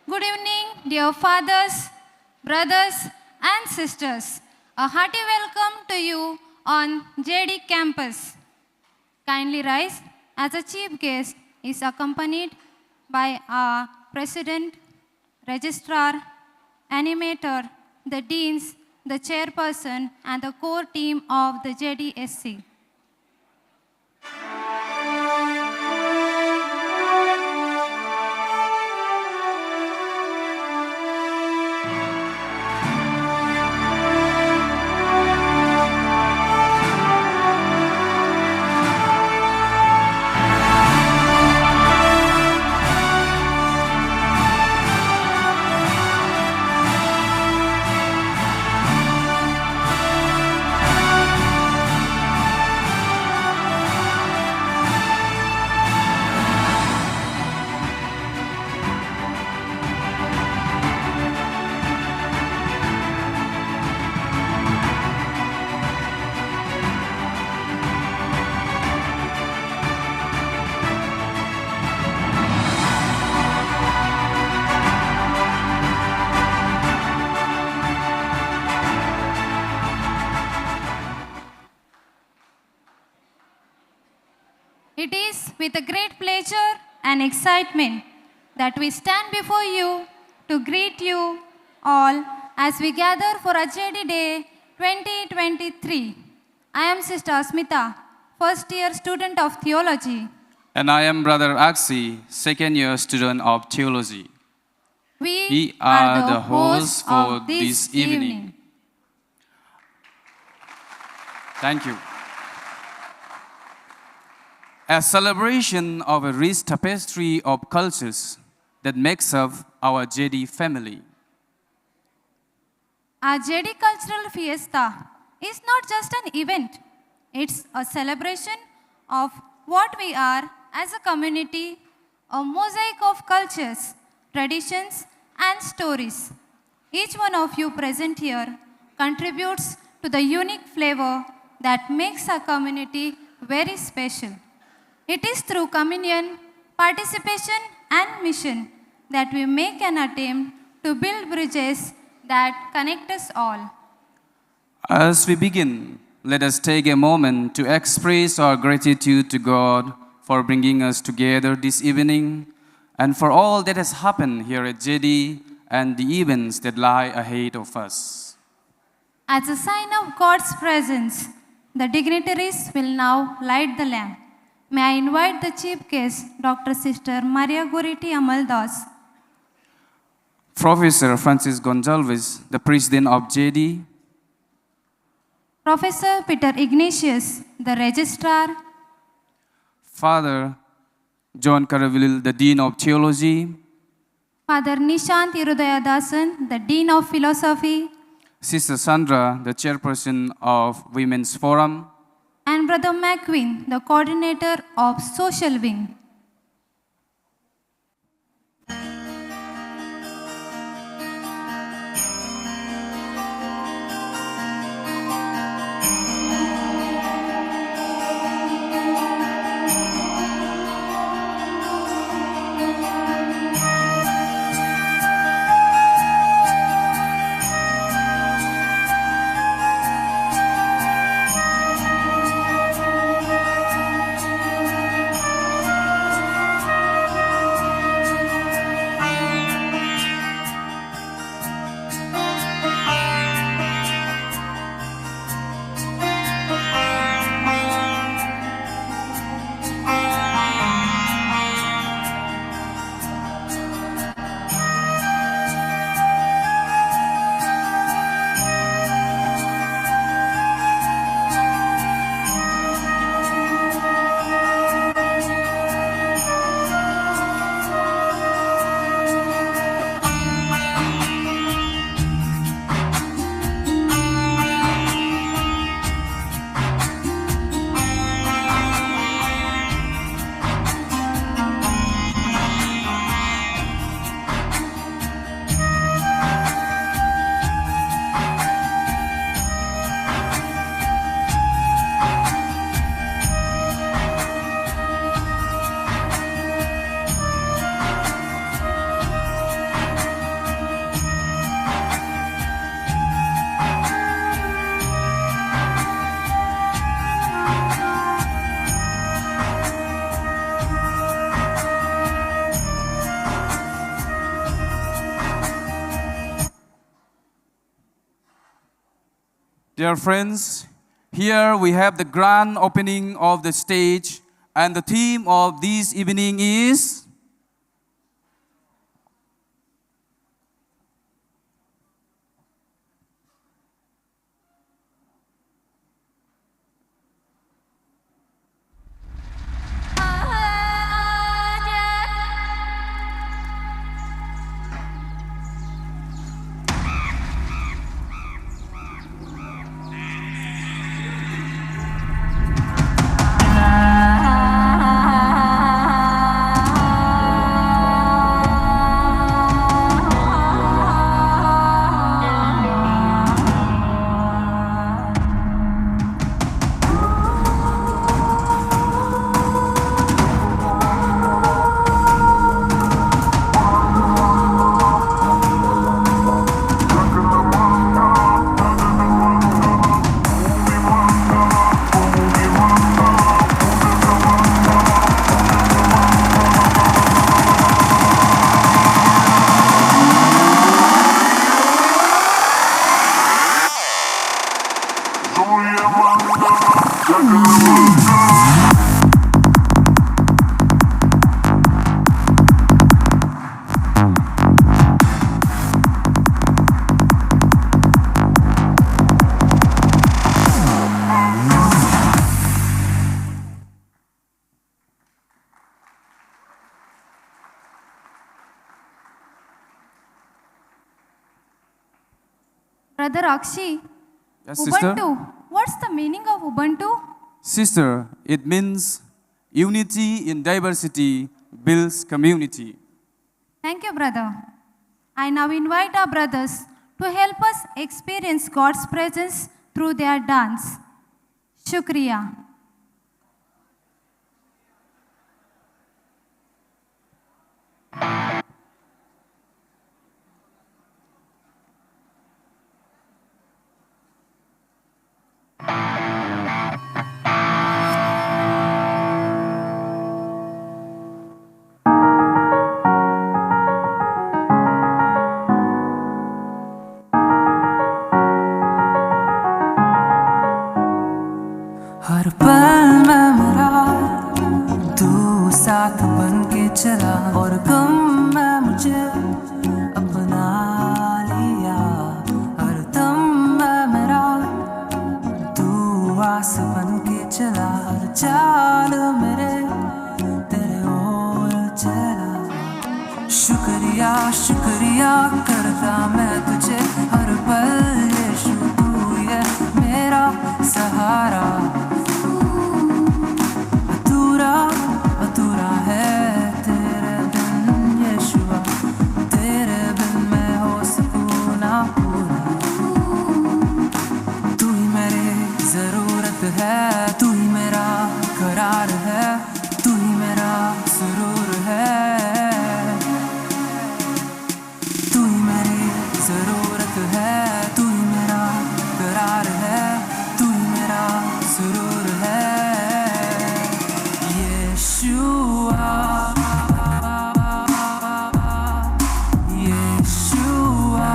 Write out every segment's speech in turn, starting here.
Good evening, dear fathers, brothers, and sisters. A hearty welcome to you on JD campus. Kindly rise as a chief guest is accompanied by our president, registrar, animator, the deans, the chairperson, and the core team of the JDSC. It is with a great pleasure and excitement that we stand before you to greet you all as we gather for Ajedi Day 2023. I am Sister Asmita, first year student of Theology. And I am Brother Aksi, second year student of Theology. We are the hosts for this evening. Thank you. A celebration of a rich tapestry of cultures that makes up our JD family. Our JD Cultural Fiesta is not just an event, it's a celebration of what we are as a community, a mosaic of cultures, traditions, and stories. Each one of you present here contributes to the unique flavor that makes our community very special. It is through communion, participation, and mission that we make an attempt to build bridges that connect us all. As we begin, let us take a moment to express our gratitude to God for bringing us together this evening and for all that has happened here at JD and the events that lie ahead of us. As a sign of God's presence, the dignitaries will now light the lamp. May I invite the chief guest, Dr. Sister Maria Goriti Amaldas, Professor Francis Gonzalez, the president of JD, Professor Peter Ignatius, the registrar, Father John Karavil, the dean of Theology, Father Nishant Irudayadasan, the dean of philosophy, Sister Sandra, the chairperson of Women's Forum, and Brother McQueen, the coordinator of Social Wing. Dear friends, here we have the grand opening of the stage, and the theme of this evening is Brother Akshi, Yes, sister. Ubuntu. What's the meaning of Ubuntu? Sister, it means unity in diversity builds community. Thank you, brother. I now invite our brothers to help us experience God's presence through their dance. Shukriya. हर पल में मेरा तू साथ बन के चला और गम में मुझे अपना लिया। हर दम में मेरा तू आस बन के चला। हर चाल मेरे तेरे ओर चला। शुक्रिया शुक्रिया करता मैं तुझे हर पल। यीशु तू ये मेरा सहारा। अधूरा है तेरे बिन यीशुआ। तेरे बिन मैं हो सकूं ना पूरा। तू ही मेरी जरूरत है। तू ही मेरा करार है। तू ही मेरा सुरूर है। तू ही मेरी जरूरत है। तू ही मेरा करार है। तू ही मेरा सुरूर है। Yeshua, Yeshua,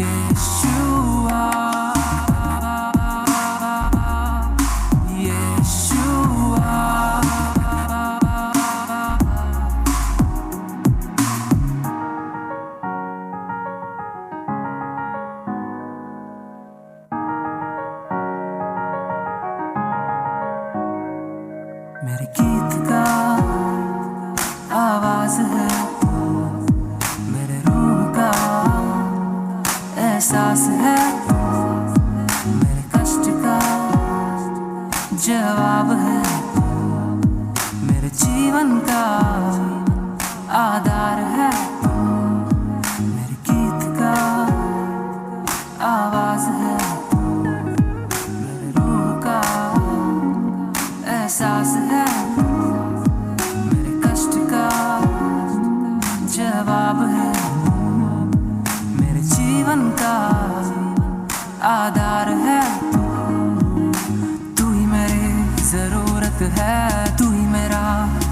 Yeshua, Yeshua. मेरे गीत का आवाज है तू। मेरे रूह का एहसास है तू। मेरे कष्ट का जवाब है तू। मेरे जीवन का आधार है तू। मेरे गीत का आवाज है तू। मेरे रूह का एहसास है। मेरे कष्ट का जवाब है। मेरे जीवन का आधार है। तू ही मेरी जरूरत है। तू ही मेरा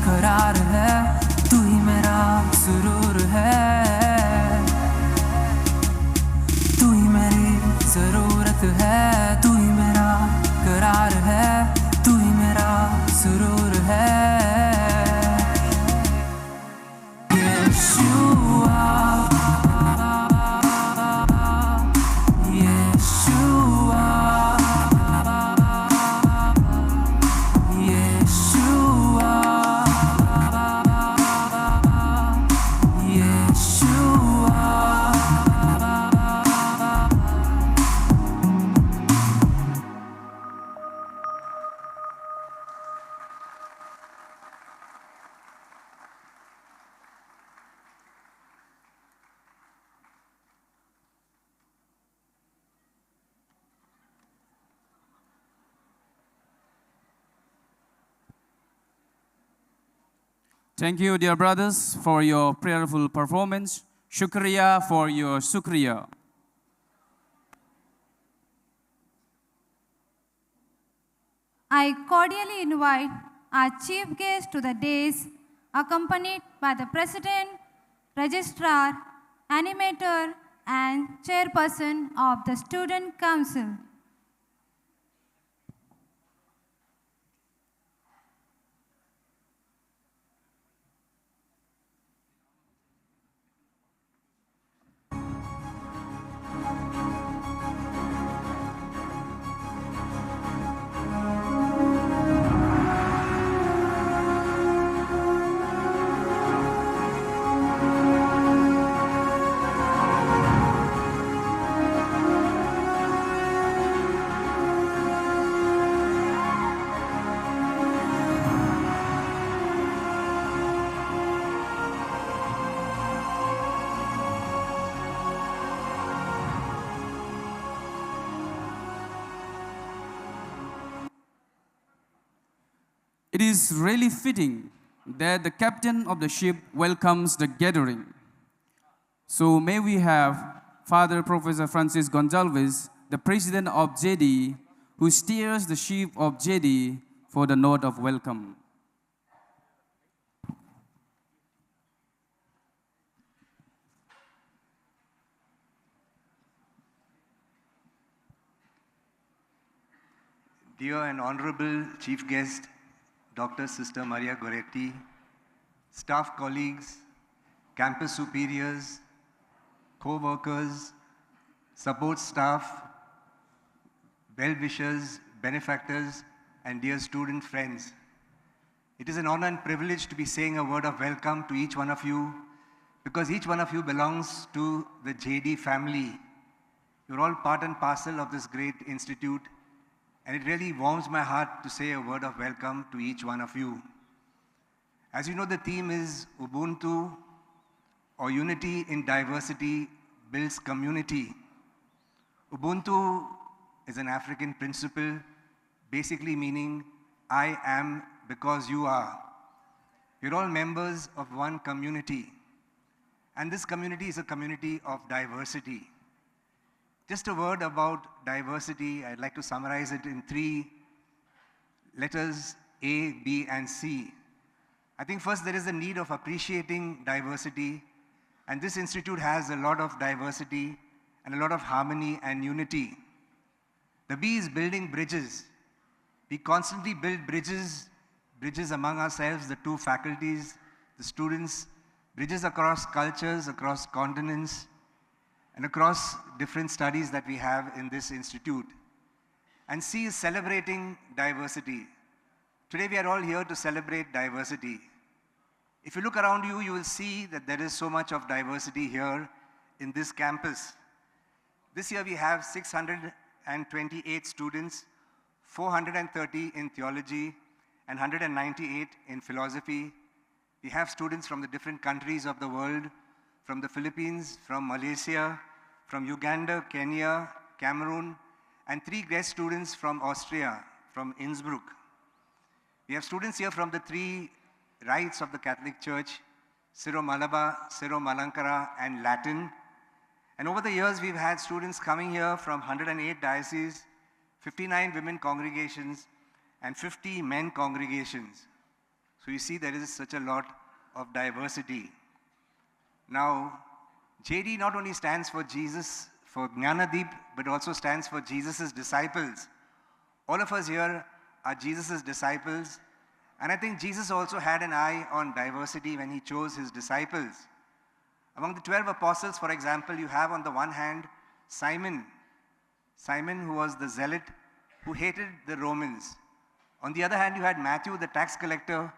करार है। तू ही मेरा सुरूर है। Thank you, dear brothers, for your prayerful performance. Shukriya for your shukriya. I cordially invite our chief guest to the dais, accompanied by the president, registrar, animator, and chairperson of the student council. It is really fitting that the captain of the ship welcomes the gathering. So may we have Father Professor Francis Gonzalez, the president of JD, who steers the ship of JD for the note of welcome. Dear and honorable chief guest, Dr. Sister Maria Goretti, staff colleagues, campus superiors, co-workers, support staff, well-wishers, benefactors, and dear student friends. It is an honor and privilege to be saying a word of welcome to each one of you, because each one of you belongs to the JD family. You're all part and parcel of this great institute, and it really warms my heart to say a word of welcome to each one of you. As you know, the theme is Ubuntu, or Unity in Diversity Builds Community. Ubuntu is an African principle, basically meaning, I am because you are. You're all members of one community. And this community is a community of diversity. Just a word about diversity. I'd like to summarize it in 3 letters, A, B, and C. I think first there is a need of appreciating diversity, and this institute has a lot of diversity and a lot of harmony and unity. The B is building bridges. We constantly build bridges among ourselves, the 2 faculties, the students, bridges across cultures, across continents, and across different studies that we have in this institute. And C is celebrating diversity. Today we are all here to celebrate diversity. If you look around you, you will see that there is so much of diversity here in this campus. This year we have 628 students, 430 in theology, and 198 in philosophy. We have students from the different countries of the world, from the Philippines, from Malaysia, from Uganda, Kenya, Cameroon, and 3 guest students from Austria, from Innsbruck. We have students here from the 3 rites of the Catholic Church, Syro-Malabar, Syro-Malankara, and Latin. And over the years, we've had students coming here from 108 dioceses, 59 women congregations, and 50 men congregations. So you see there is such a lot of diversity. Now, JD not only stands for Jesus, for Jnana Deepa, but also stands for Jesus' disciples. All of us here are Jesus' disciples, and I think Jesus also had an eye on diversity when he chose his disciples. Among the 12 apostles, for example, you have on the one hand Simon, who was the zealot who hated the Romans. On the other hand, you had Matthew, the tax collector,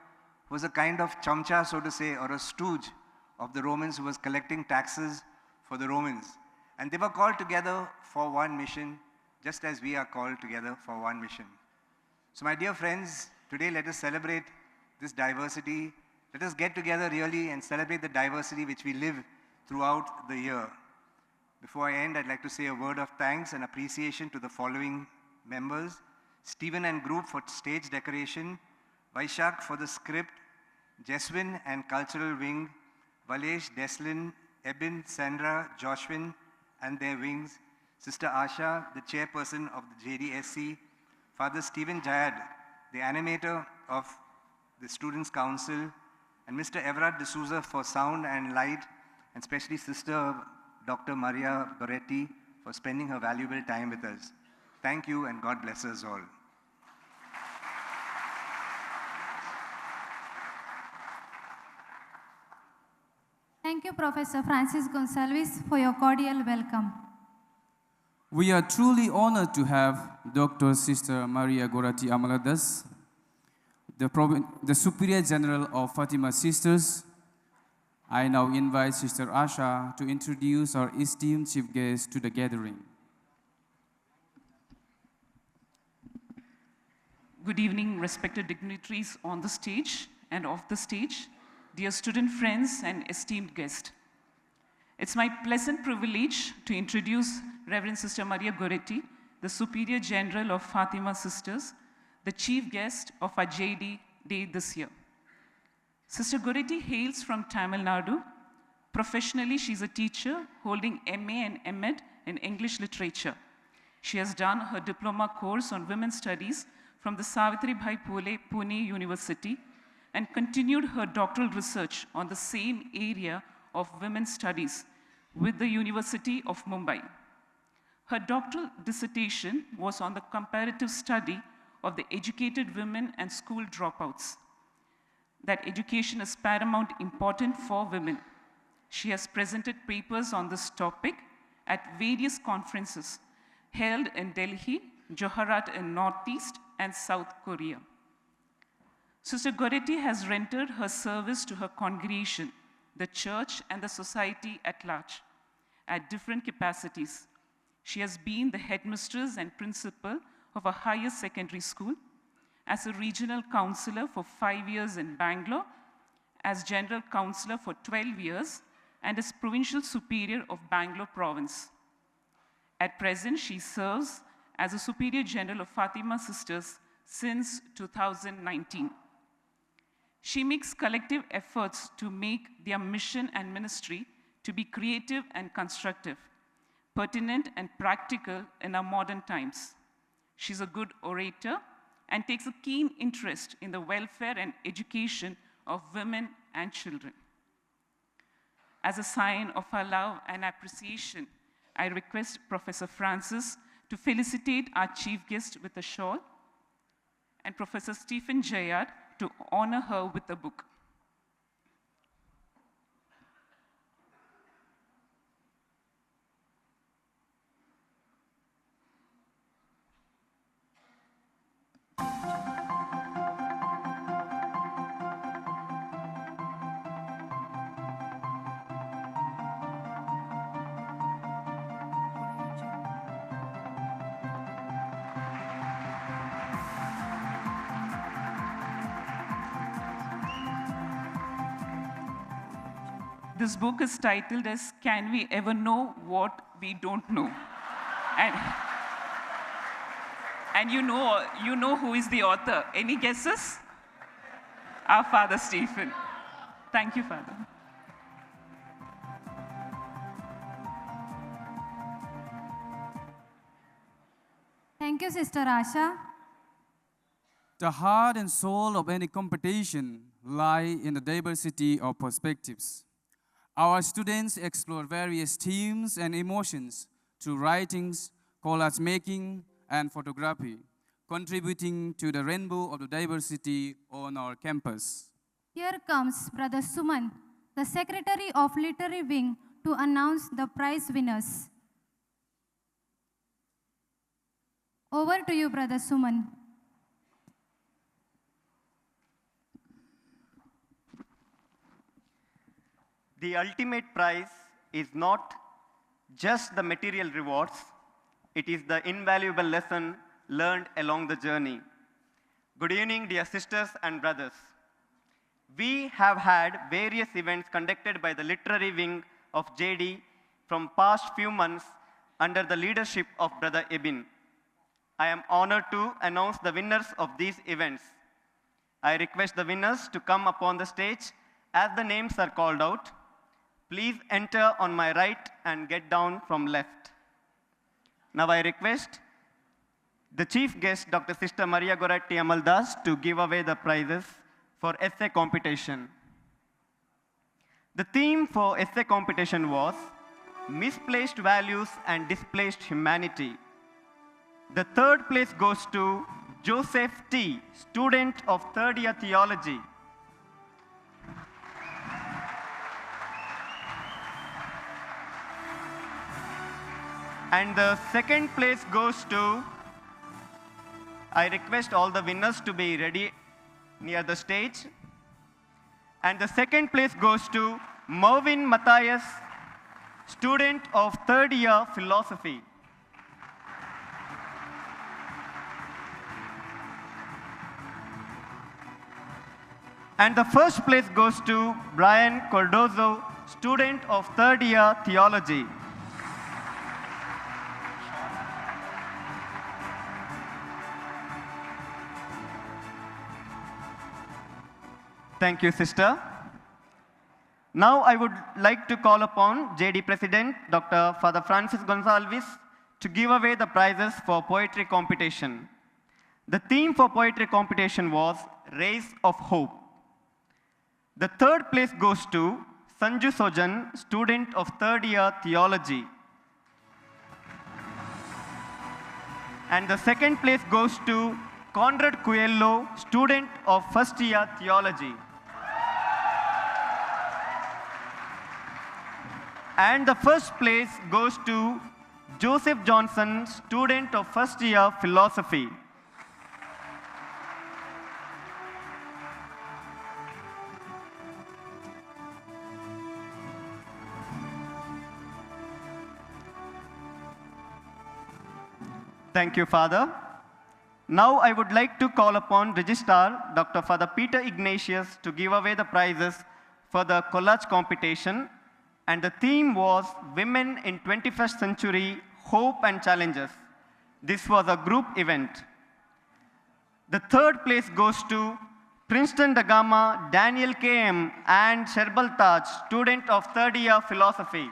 who was a kind of chamcha, so to say, or a stooge of the Romans, who was collecting taxes for the Romans. And they were called together for one mission, just as we are called together for one mission. So my dear friends, today let us celebrate this diversity. Let us get together really and celebrate the diversity which we live throughout the year. Before I end, I'd like to say a word of thanks and appreciation to the following members: Stephen and group for stage decoration, Vaishak for the script, Jeswin and Cultural Wing, Valesh, Deslin, Ebin, Sandra, Joshwin and their wings, Sister Asha, the chairperson of the JDSC, Father Stephen Jayad, the animator of the Students' Council, and Mr. Everard D'Souza for sound and light, and especially Sister Dr. Maria Goretti for spending her valuable time with us. Thank you and God bless us all. Thank you, Professor Francis Gonsalves, for your cordial welcome. We are truly honored to have Dr. Sister Maria Goretti Amaladas, the Superior General of Fatima Sisters. I now invite Sister Asha to introduce our esteemed chief guest to the gathering. Good evening, respected dignitaries on the stage and off the stage, dear student friends and esteemed guests. It's my pleasant privilege to introduce Reverend Sister Maria Goretti, the Superior General of Fatima Sisters, the chief guest of our JD Day this year. Sister Goretti hails from Tamil Nadu. Professionally, she's a teacher holding MA and MEd in English literature. She has done her diploma course on women's studies from the Savitribai Phule Pune University and continued her doctoral research on the same area of women's studies with the University of Mumbai. Her doctoral dissertation was on the comparative study of the educated women and school dropouts, that education is paramount important for women. She has presented papers on this topic at various conferences held in Delhi, Gujarat in Northeast and South Korea. Sister Goretti has rendered her service to her congregation, the church and the society at large, at different capacities. She has been the headmistress and principal of a higher secondary school, as a regional counselor for 5 years in Bangalore, as general counselor for 12 years, and as provincial superior of Bangalore province. At present, she serves as a superior general of Fatima Sisters since 2019. She makes collective efforts to make their mission and ministry to be creative and constructive, pertinent and practical in our modern times. She's a good orator and takes a keen interest in the welfare and education of women and children. As a sign of our love and appreciation, I request Professor Francis to felicitate our chief guest with a shawl, and Professor Stephen Jayad to honor her with a book. This book is titled as Can We Ever Know What We Don't Know? And you know who is the author. Any guesses? Our Father Stephen. Thank you, Father. Thank you, Sister Asha. The heart and soul of any competition lie in the diversity of perspectives. Our students explore various themes and emotions through writings, collage making, and photography, contributing to the rainbow of the diversity on our campus. Here comes Brother Suman, the Secretary of Literary Wing, to announce the prize winners. Over to you, Brother Suman. The ultimate prize is not just the material rewards, it is the invaluable lesson learned along the journey. Good evening, dear sisters and brothers. We have had various events conducted by the literary wing of JD from past few months under the leadership of Brother Ebin. I am honored to announce the winners of these events. I request the winners to come upon the stage as the names are called out. Please enter on my right and get down from left. Now I request the chief guest, Dr. Sister Maria Goretti Amaldas, to give away the prizes for essay competition. The theme for essay competition was Misplaced Values and Displaced Humanity. The third place goes to Joseph T., student of third year theology. And the second place goes to, I request all the winners to be ready near the stage. And the second place goes to Mervin Matthias, student of third year philosophy. And the first place goes to Brian Cordozo, student of third year theology. Thank you, sister. Now I would like to call upon JD President, Dr. Father Francis Gonsalves, to give away the prizes for poetry competition. The theme for poetry competition was Rays of Hope. The third place goes to Sanju Sojan, student of third year theology. And the second place goes to Conrad Cuello, student of first year theology. And the first place goes to Joseph Johnson, student of first year philosophy. Thank you, Father. Now I would like to call upon Registrar Dr. Father Peter Ignatius to give away the prizes for the collage competition. And the theme was Women in 21st Century, Hope and Challenges. This was a group event. The third place goes to Princeton Dagama, Daniel KM, and Sherbal Taj, student of third year philosophy.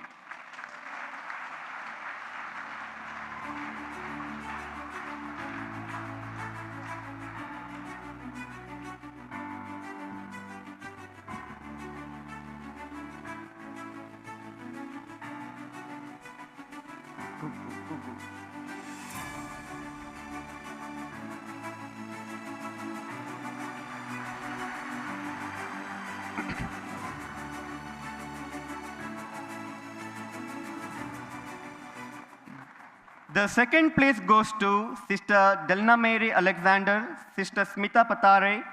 The second place goes to Sister Delna Mary Alexander, Sister Smita Patare,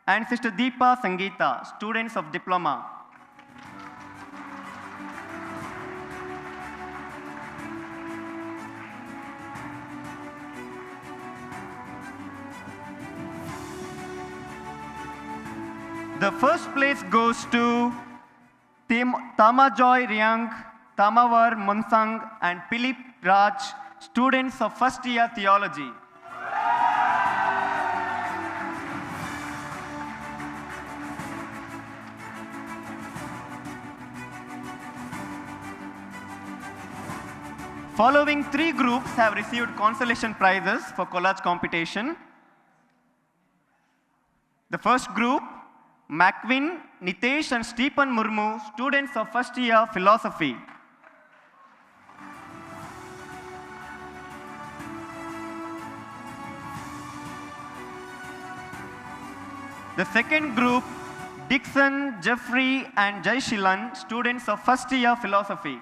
and Sister Deepa Sangeeta, students of diploma. The first place goes to Tamajoy Riang, Tamawar Munsang, and Philip Raj, students of first year theology. Following three groups have received consolation prizes for collage competition. The first group, Macwin, Nitesh and Stephen Murmu, students of first year philosophy. The second group, Dixon, Jeffrey, and Jaishilan, students of first year philosophy.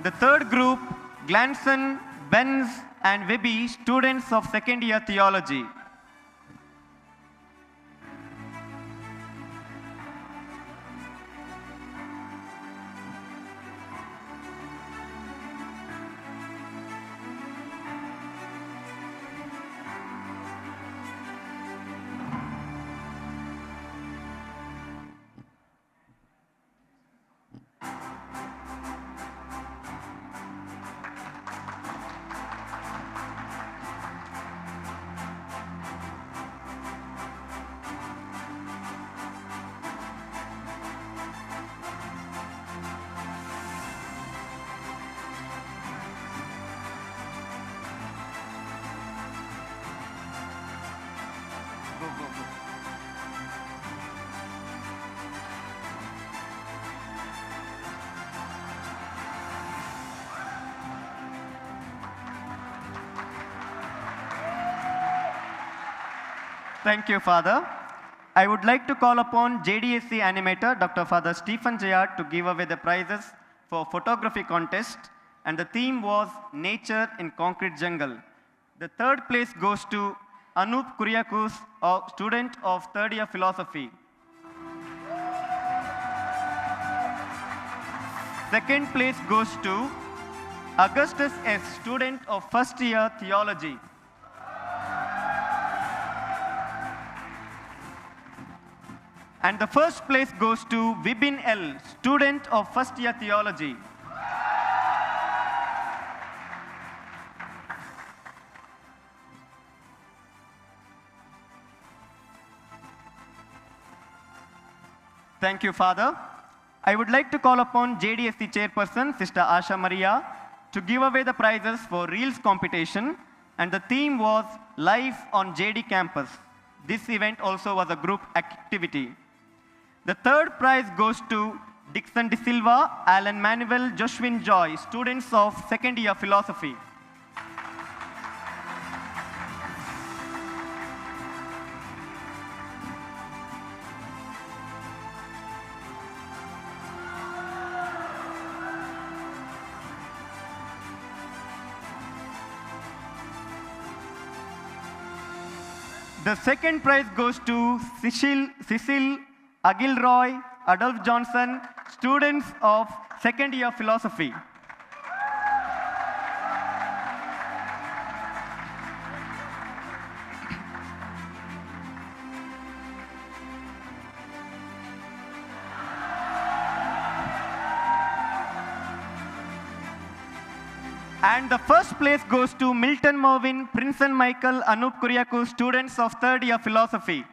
The third group, Glanson, Benz, and Webby, students of second year theology. Thank you, Father. I would like to call upon JDSC animator, Dr. Father Stephen Jayad, to give away the prizes for photography contest, and the theme was Nature in Concrete Jungle. The third place goes to Anup Kuriakus, a student of third year philosophy. Second place goes to Augustus S., student of first year theology. And the first place goes to Vibin L., student of first year theology. Thank you, Father. I would like to call upon JDSC chairperson, Sister Asha Maria, to give away the prizes for Reels competition, and the theme was Life on JD campus. This event also was a group activity. The third prize goes to Dixon De Silva, Alan Manuel, Joshwin Joy, students of second year philosophy. The second prize goes to Cecil Agilroy, Adolph Johnson, students of second year philosophy. And the first place goes to Milton Mervyn, Prince and Michael, Anup Kuriaku, students of third year philosophy.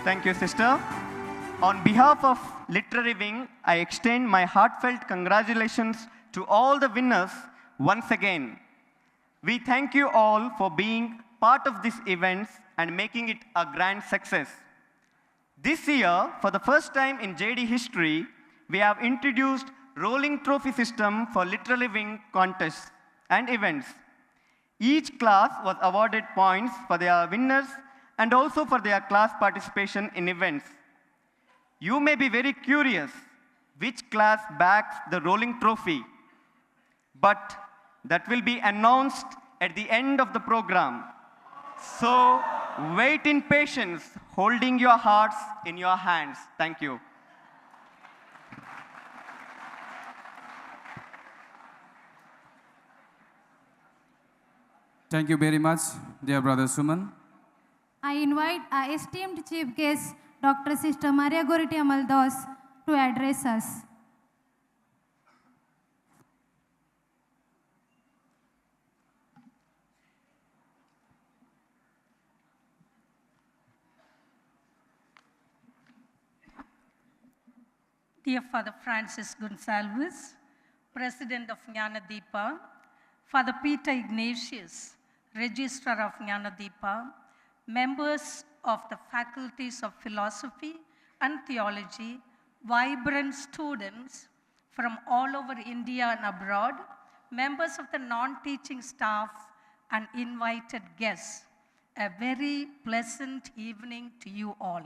Thank you, sister. On behalf of Literary Wing, I extend my heartfelt congratulations to all the winners once again. We thank you all for being part of this event and making it a grand success. This year, for the first time in JD history, we have introduced rolling trophy system for Literary Wing contests and events. Each class was awarded points for their winners and also for their class participation in events. You may be very curious which class backs the rolling trophy, but that will be announced at the end of the program. So wait in patience, holding your hearts in your hands. Thank you. Thank you very much, dear Brother Suman. I invite our esteemed chief guest, Dr. Sister Maria Goriti Amaldas, to address us. Dear Father Francis Gonsalves, President of Jnana Deepa, Father Peter Ignatius, Registrar of Jnana Deepa, members of the faculties of philosophy and theology, vibrant students from all over India and abroad, members of the non-teaching staff, and invited guests, a very pleasant evening to you all.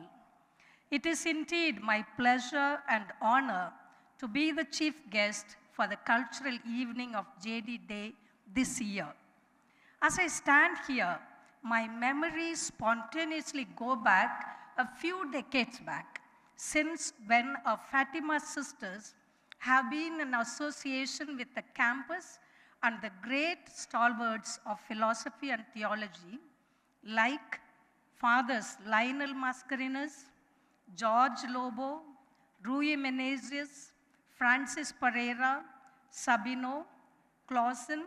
It is indeed my pleasure and honor to be the chief guest for the cultural evening of JD Day this year. As I stand here, my memories spontaneously go back a few decades back, since when our Fatima sisters have been in association with the campus and the great stalwarts of philosophy and theology, like Fathers Lionel Mascarenhas, George Lobo, Rui Menezes, Francis Pereira, Sabino, Clausen,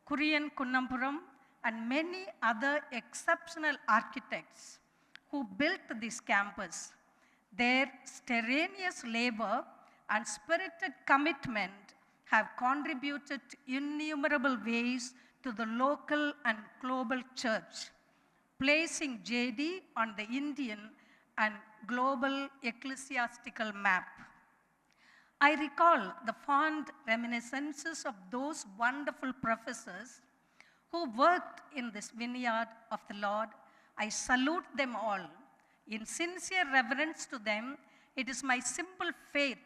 Kurian Kunnampuram, and many other exceptional architects who built this campus. Their strenuous labor and spirited commitment have contributed innumerable ways to the local and global church, placing JD on the Indian and global ecclesiastical map. I recall the fond reminiscences of those wonderful professors who worked in this vineyard of the Lord. I salute them all. In sincere reverence to them, it is my simple faith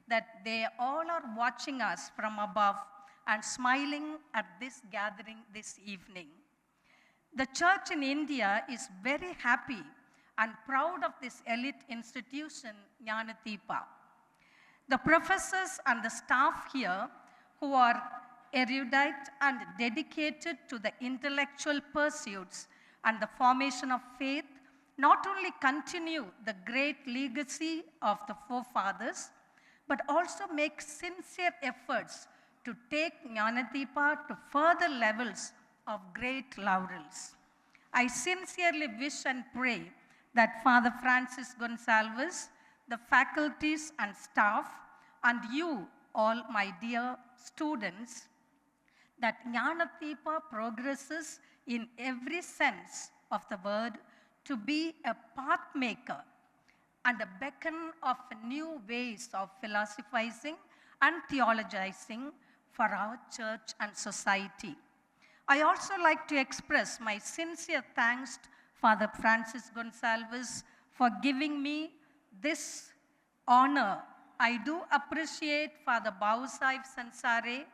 that they all are watching us from above and smiling at this gathering this evening. The church in India is very happy and proud of this elite institution, Jnana Deepa. The professors and the staff here who are erudite and dedicated to the intellectual pursuits and the formation of faith not only continue the great legacy of the forefathers, but also make sincere efforts to take Jnana Deepa to further levels of great laurels. I sincerely wish and pray that Father Francis Gonsalves, the faculties and staff, and you, all my dear students, that Jnana Deepa progresses in every sense of the word to be a path maker and a beacon of new ways of philosophizing and theologizing for our church and society. I also like to express my sincere thanks to Father Francis Gonsalves for giving me this honor. I do appreciate Father Bausaif Sansare,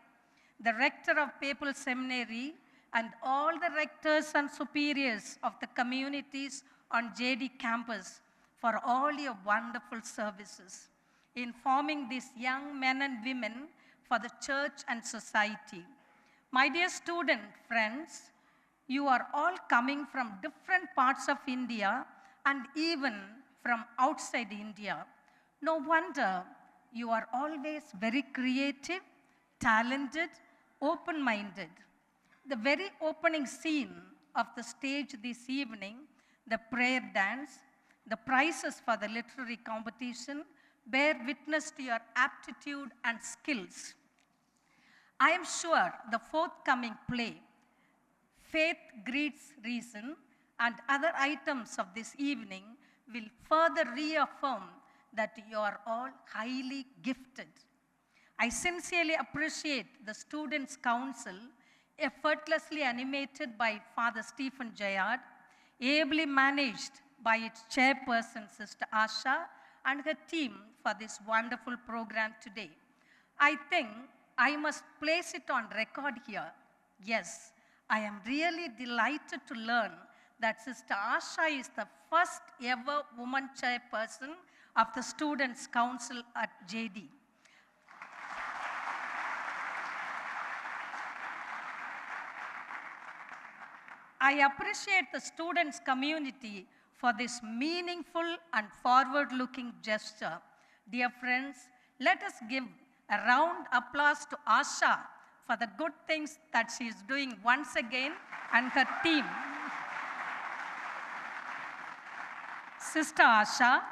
the rector of Papal Seminary, and all the rectors and superiors of the communities on JD campus for all your wonderful services in forming these young men and women for the church and society. My dear student friends, you are all coming from different parts of India and even from outside India. No wonder you are always very creative, talented, open-minded. The very opening scene of the stage this evening, the prayer dance, the prizes for the literary competition, bear witness to your aptitude and skills. I am sure the forthcoming play, Faith Greets Reason, and other items of this evening will further reaffirm that you are all highly gifted. I sincerely appreciate the Students' Council, effortlessly animated by Father Stephen Jayad, ably managed by its chairperson, Sister Asha, and her team for this wonderful program today. I think I must place it on record here. Yes, I am really delighted to learn that Sister Asha is the first ever woman chairperson of the Students' Council at JD. I appreciate the students' community for this meaningful and forward-looking gesture. Dear friends, let us give a round applause to Asha for the good things that she is doing once again and her team. Sister Asha,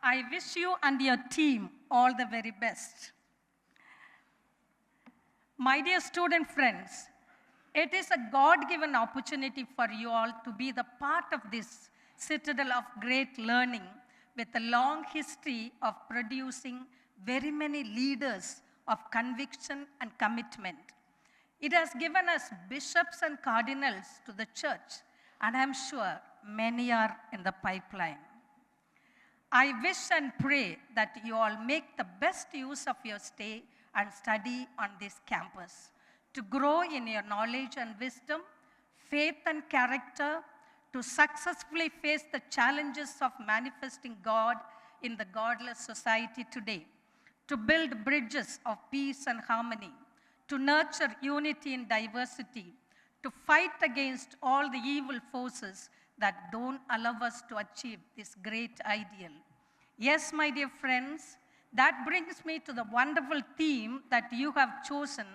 I wish you and your team all the very best. My dear student friends, it is a God-given opportunity for you all to be the part of this citadel of great learning with a long history of producing very many leaders of conviction and commitment. It has given us bishops and cardinals to the church, and I'm sure many are in the pipeline. I wish and pray that you all make the best use of your stay and study on this campus to grow in your knowledge and wisdom, faith and character, to successfully face the challenges of manifesting God in the godless society today, to build bridges of peace and harmony, to nurture unity in diversity, to fight against all the evil forces that don't allow us to achieve this great ideal. Yes, my dear friends, that brings me to the wonderful theme that you have chosen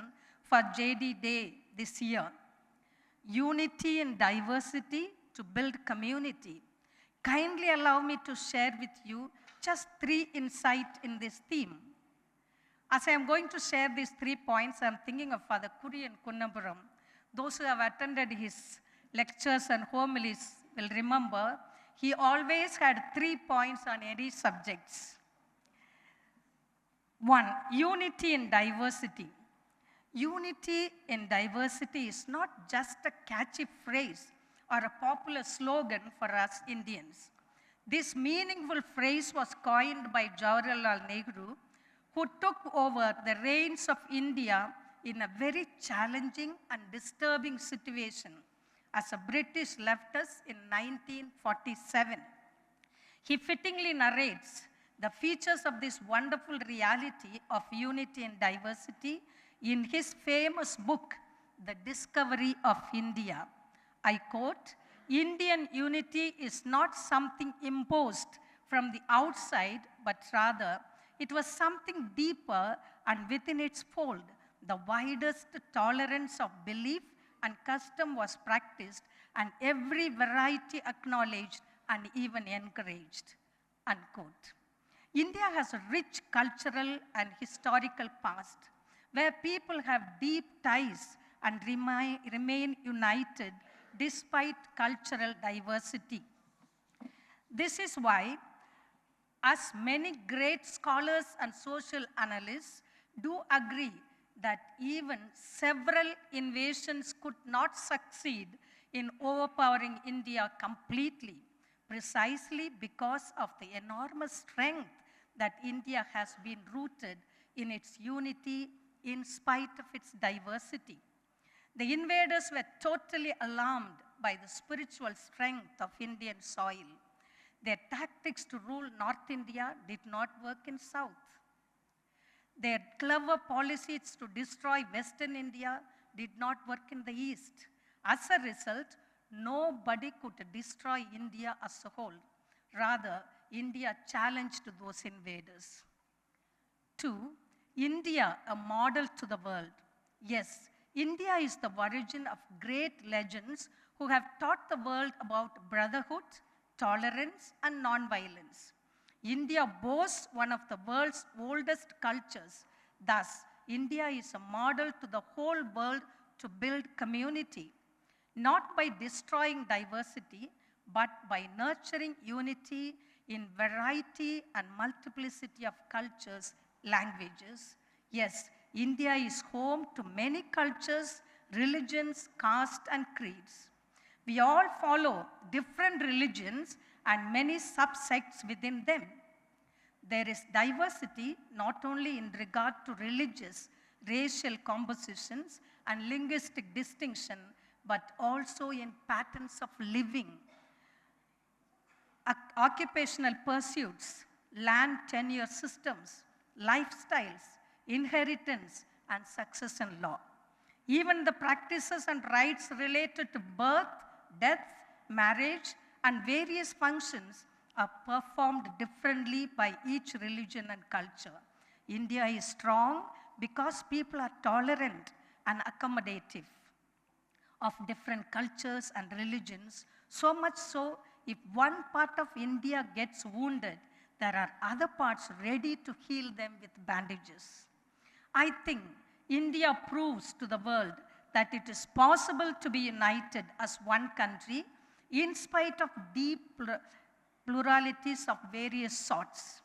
for JD Day this year. Unity in diversity to build community. Kindly allow me to share with you just 3 insights in this theme. As I am going to share these 3 points, I am thinking of Father Kurian Kunnapuram. Those who have attended his lectures and homilies will remember he always had 3 points on any subjects. 1. Unity in diversity. Unity in diversity is not just a catchy phrase or a popular slogan for us Indians. This meaningful phrase was coined by Jawaharlal Nehru, who took over the reins of India in a very challenging and disturbing situation as a British left us in 1947. He fittingly narrates the features of this wonderful reality of unity and diversity in his famous book, The Discovery of India. I quote, "Indian unity is not something imposed from the outside, but rather it was something deeper and within its fold. The widest tolerance of belief and custom was practiced, and every variety acknowledged and even encouraged." Unquote. India has a rich cultural and historical past where people have deep ties and remain united despite cultural diversity. This is why, as many great scholars and social analysts do agree that even several invasions could not succeed in overpowering India completely, precisely because of the enormous strength that India has been rooted in its unity in spite of its diversity. The invaders were totally alarmed by the spiritual strength of Indian soil. Their tactics to rule North India did not work in South. Their clever policies to destroy Western India did not work in the East. As a result, nobody could destroy India as a whole. Rather, India challenged those invaders. 2. India, a model to the world. Yes, India is the origin of great legends who have taught the world about brotherhood, tolerance, and nonviolence. India boasts one of the world's oldest cultures. Thus, India is a model to the whole world to build community, not by destroying diversity, but by nurturing unity in variety and multiplicity of cultures, languages. Yes, India is home to many cultures, religions, castes, and creeds. We all follow different religions and many subsects within them. There is diversity not only in regard to religious, racial compositions and linguistic distinction, but also in patterns of living, occupational pursuits, land tenure systems, lifestyles, inheritance, and succession law. Even the practices and rites related to birth, death, marriage, and various functions are performed differently by each religion and culture. India is strong because people are tolerant and accommodative of different cultures and religions, so much so if one part of India gets wounded, there are other parts ready to heal them with bandages. I think India proves to the world that it is possible to be united as one country in spite of deep pluralities of various sorts.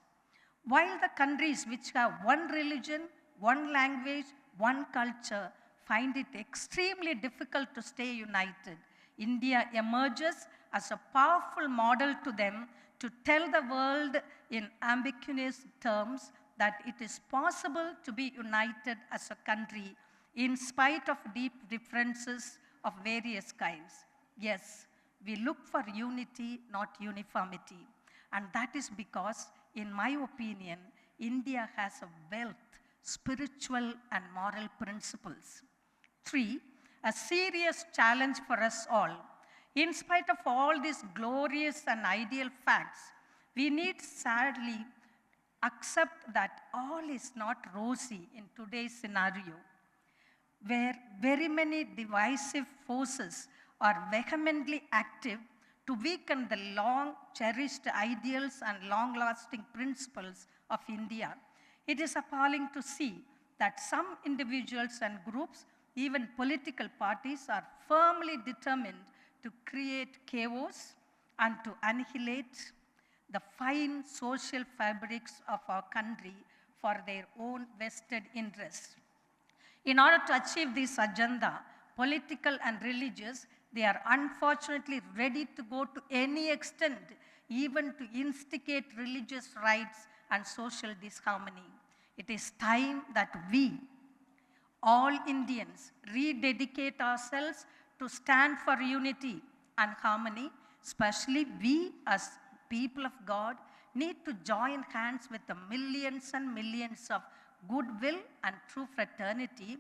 While the countries which have one religion, one language, one culture find it extremely difficult to stay united, India emerges as a powerful model to them to tell the world in ambiguous terms that it is possible to be united as a country in spite of deep differences of various kinds. Yes, we look for unity, not uniformity. And that is because, in my opinion, India has a wealth, spiritual and moral principles. 3, a serious challenge for us all. In spite of all these glorious and ideal facts, we need sadly accept that all is not rosy in today's scenario, where very many divisive forces are vehemently active to weaken the long cherished ideals and long lasting principles of India. It is appalling to see that some individuals and groups, even political parties, are firmly determined to create chaos and to annihilate the fine social fabrics of our country for their own vested interests. In order to achieve this agenda, political and religious, they are unfortunately ready to go to any extent, even to instigate religious riots and social disharmony. It is time that we, all Indians, rededicate ourselves to stand for unity and harmony, especially we as people of God need to join hands with the millions and millions of goodwill and true fraternity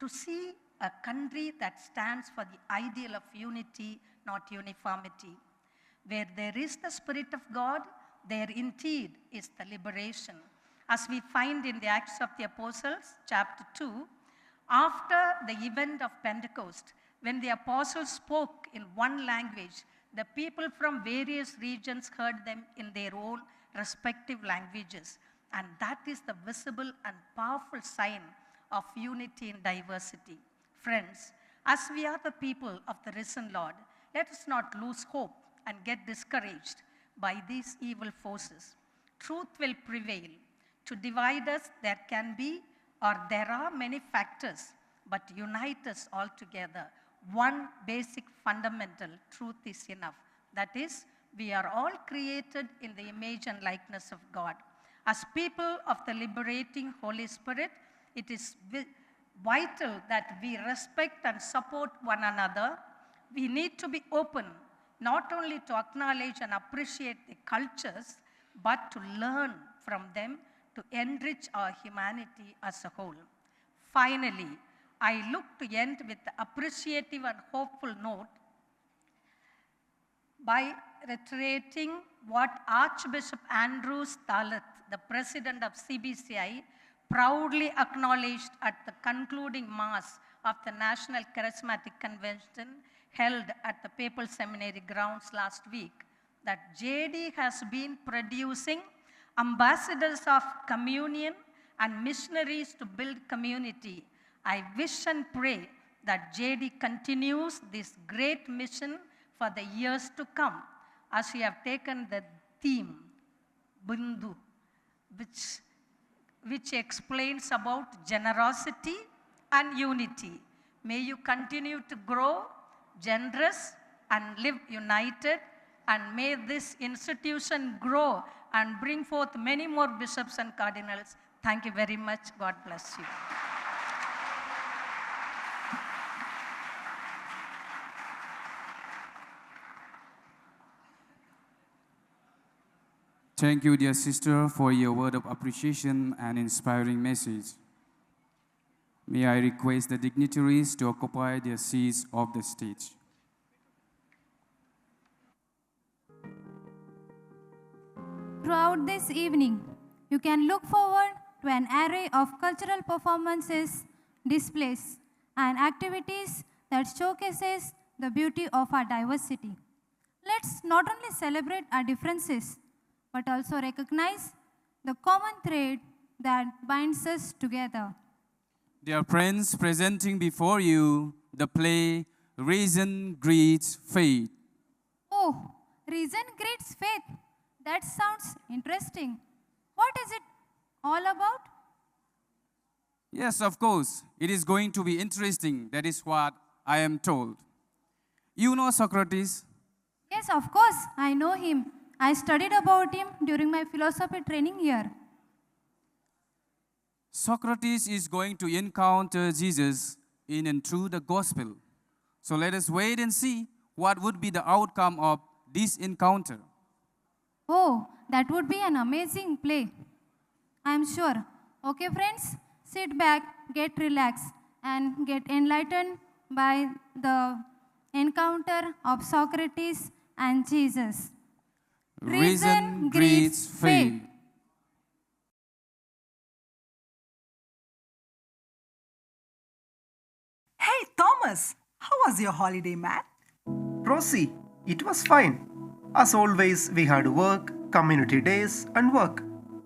to see a country that stands for the ideal of unity, not uniformity. Where there is the Spirit of God, there indeed is the liberation. As we find in the Acts of the Apostles, chapter 2, after the event of Pentecost, when the apostles spoke in one language, the people from various regions heard them in their own respective languages. And that is the visible and powerful sign of unity in diversity. Friends, as we are the people of the risen Lord, let us not lose hope and get discouraged by these evil forces. Truth will prevail. To divide us, there can be, or there are many factors, but unite us all together. One basic fundamental truth is enough. That is, we are all created in the image and likeness of God. As people of the liberating Holy Spirit, it is vital that we respect and support one another. We need to be open, not only to acknowledge and appreciate the cultures, but to learn from them to enrich our humanity as a whole. Finally, I look to end with the appreciative and hopeful note by reiterating what Archbishop Andrews Thalat, the president of CBCI, proudly acknowledged at the concluding Mass of the National Charismatic Convention held at the Papal Seminary grounds last week, that JD has been producing ambassadors of communion and missionaries to build community. I wish and pray that JD continues this great mission for the years to come, as we have taken the theme, Bindu, which explains about generosity and unity. May you continue to grow, generous, and live united, and may this institution grow and bring forth many more bishops and cardinals. Thank you very much. God bless you. Thank you, dear sister, for your word of appreciation and inspiring message. May I request the dignitaries to occupy their seats of the stage. Throughout this evening, you can look forward to an array of cultural performances, displays, and activities that showcases the beauty of our diversity. Let's not only celebrate our differences, but also recognize the common thread that binds us together. Dear friends, presenting before you the play Reason Greets Faith. Oh, reason greets faith. That sounds interesting. What is it all about? Yes, of course, it is going to be interesting. That is what I am told. You know Socrates? Yes, of course, I know him. I studied about him during my philosophy training year. Socrates is going to encounter Jesus in and through the gospel. So let us wait and see what would be the outcome of this encounter. Oh, that would be an amazing play. I am sure. Okay, friends, sit back, get relaxed, and get enlightened by the encounter of Socrates and Jesus. Reason greets faith. Hey, Thomas, how was your holiday, man? Rosie, it was fine. As always, we had work, community days, and work.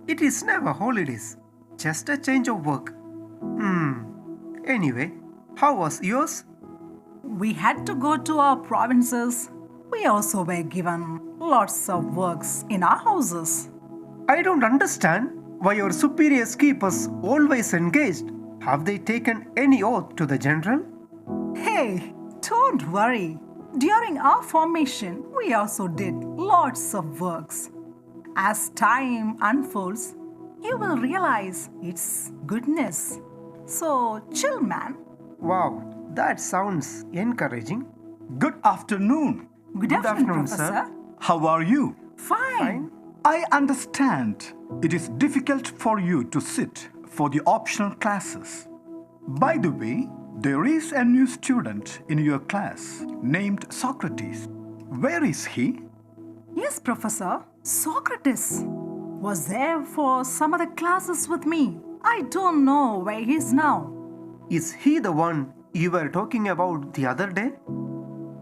It is never holidays. Just a change of work. Anyway, how was yours? We had to go to our provinces. We also were given lots of works in our houses. I don't understand why your superiors keep us always engaged. Have they taken any oath to the general? Hey, don't worry. During our formation, we also did lots of works. As time unfolds, you will realize its goodness. So, chill, man. Wow, that sounds encouraging. Good afternoon. Good afternoon, sir. Professor. How are you? Fine. I understand it is difficult for you to sit for the optional classes. By the way, there is a new student in your class named Socrates. Where is he? Yes, Professor. Socrates was there for some of the classes with me. I don't know where he is now. Is he the one you were talking about the other day?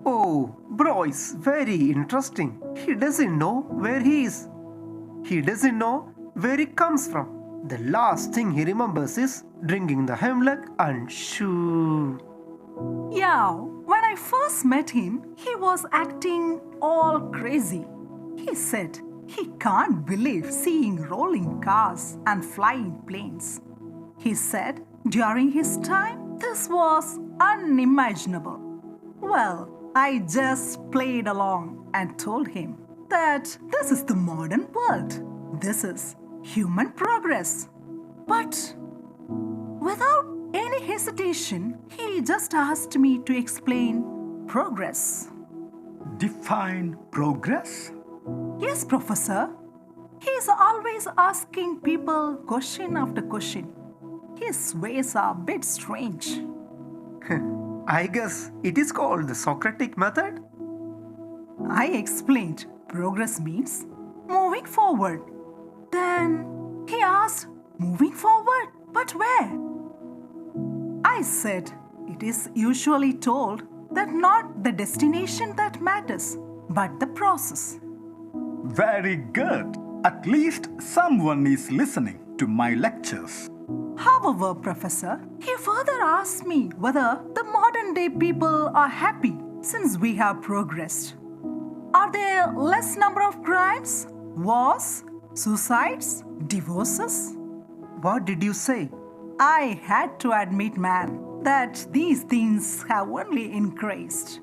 Oh, bro, it's very interesting. He doesn't know where he is. He doesn't know where he comes from. The last thing he remembers is drinking the hemlock and shoo. Yeah, when I first met him, he was acting all crazy. He said he can't believe seeing rolling cars and flying planes. He said during his time, this was unimaginable. Well, I just played along and told him that this is the modern world. This is human progress. But without any hesitation, he just asked me to explain progress. Define progress? Yes, Professor. He's always asking people question after question. His ways are a bit strange. I guess it is called the Socratic method. I explained progress means moving forward. Then he asked, moving forward? But where? I said, it is usually told that not the destination that matters, but the process. Very good. At least someone is listening to my lectures. However, Professor, he further asked me whether the modern day people are happy since we have progressed. Are there less number of crimes, wars, suicides, divorces? What did you say? I had to admit, man, that these things have only increased.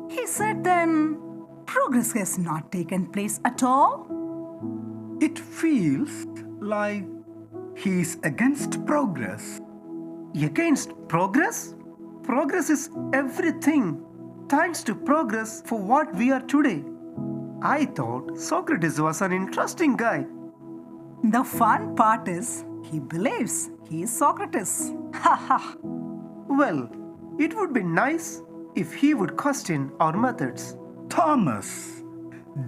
He said then, progress has not taken place at all. It feels like he is against progress. Against progress? Progress is everything. Thanks to progress for what we are today. I thought Socrates was an interesting guy. The fun part is, he believes he is Socrates. Ha ha. Well, it would be nice if he would question our methods. Thomas,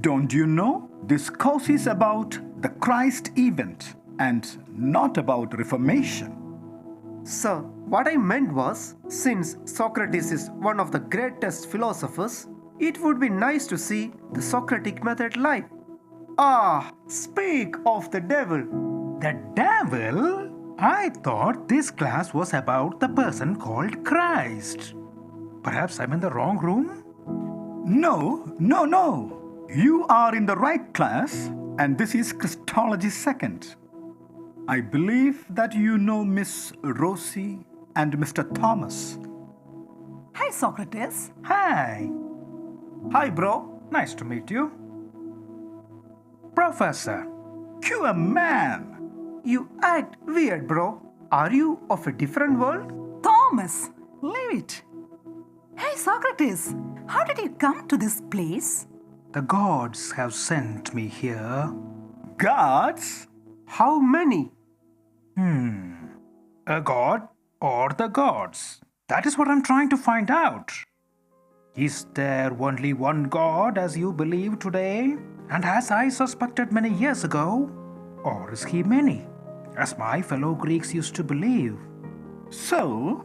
don't you know this course is about the Christ event and not about Reformation? Sir, what I meant was, since Socrates is one of the greatest philosophers, it would be nice to see the Socratic method live. Ah, speak of the devil. The devil? I thought this class was about the person called Christ. Perhaps I'm in the wrong room? No. You are in the right class, and this is Christology 2nd. I believe that you know Miss Rosie and Mr. Thomas. Hi, Socrates. Hi. Hi, bro. Nice to meet you. Professor. You a man. You act weird, bro. Are you of a different world? Thomas, leave it. Hey, Socrates, how did you come to this place? The gods have sent me here. Gods? How many? A god or the gods? That is what I'm trying to find out. Is there only one God as you believe today, and as I suspected many years ago? Or is he many, as my fellow Greeks used to believe? So,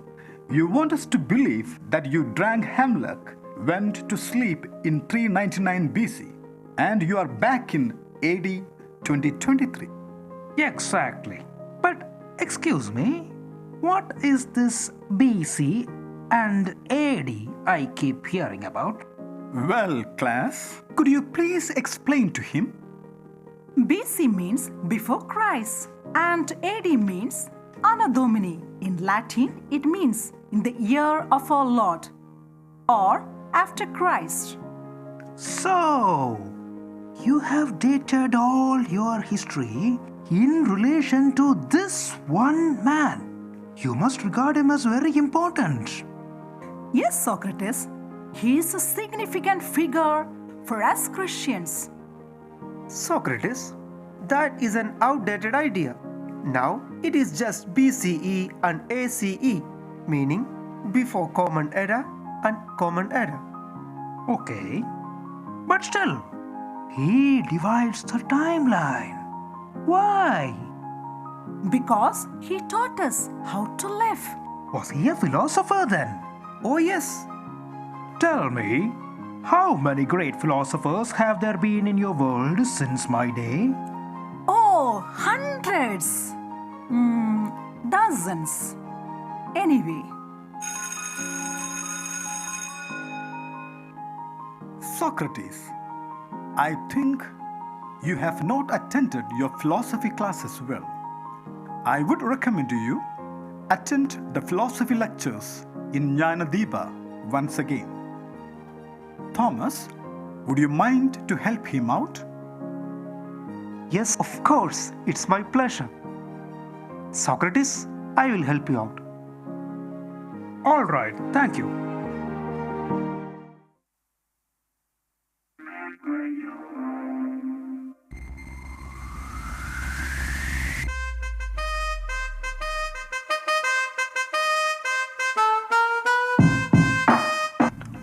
you want us to believe that you drank hemlock, went to sleep in 399 BC, and you are back in AD 2023? Exactly. But Excuse me, what is this BC and AD I keep hearing about? Well, class, could you please explain to him? BC means before Christ and AD means Anno Domini. In Latin, it means in the year of our Lord or after Christ. So, you have dated all your history in relation to this one man. You must regard him as very important. Yes, Socrates, he is a significant figure for us Christians. Socrates, that is an outdated idea. Now it is just BCE and ACE, meaning before Common Era and Common Era. Okay, but still, he divides the timeline. Why? Because he taught us how to live. Was he a philosopher then? Oh, yes. Tell me, how many great philosophers have there been in your world since my day? Oh, hundreds. Dozens. Anyway. Socrates, I think you have not attended your philosophy classes well. I would recommend you attend the philosophy lectures in Jnana Deepa once again. Thomas, would you mind to help him out? Yes, of course. It's my pleasure. Socrates, I will help you out. All right, thank you.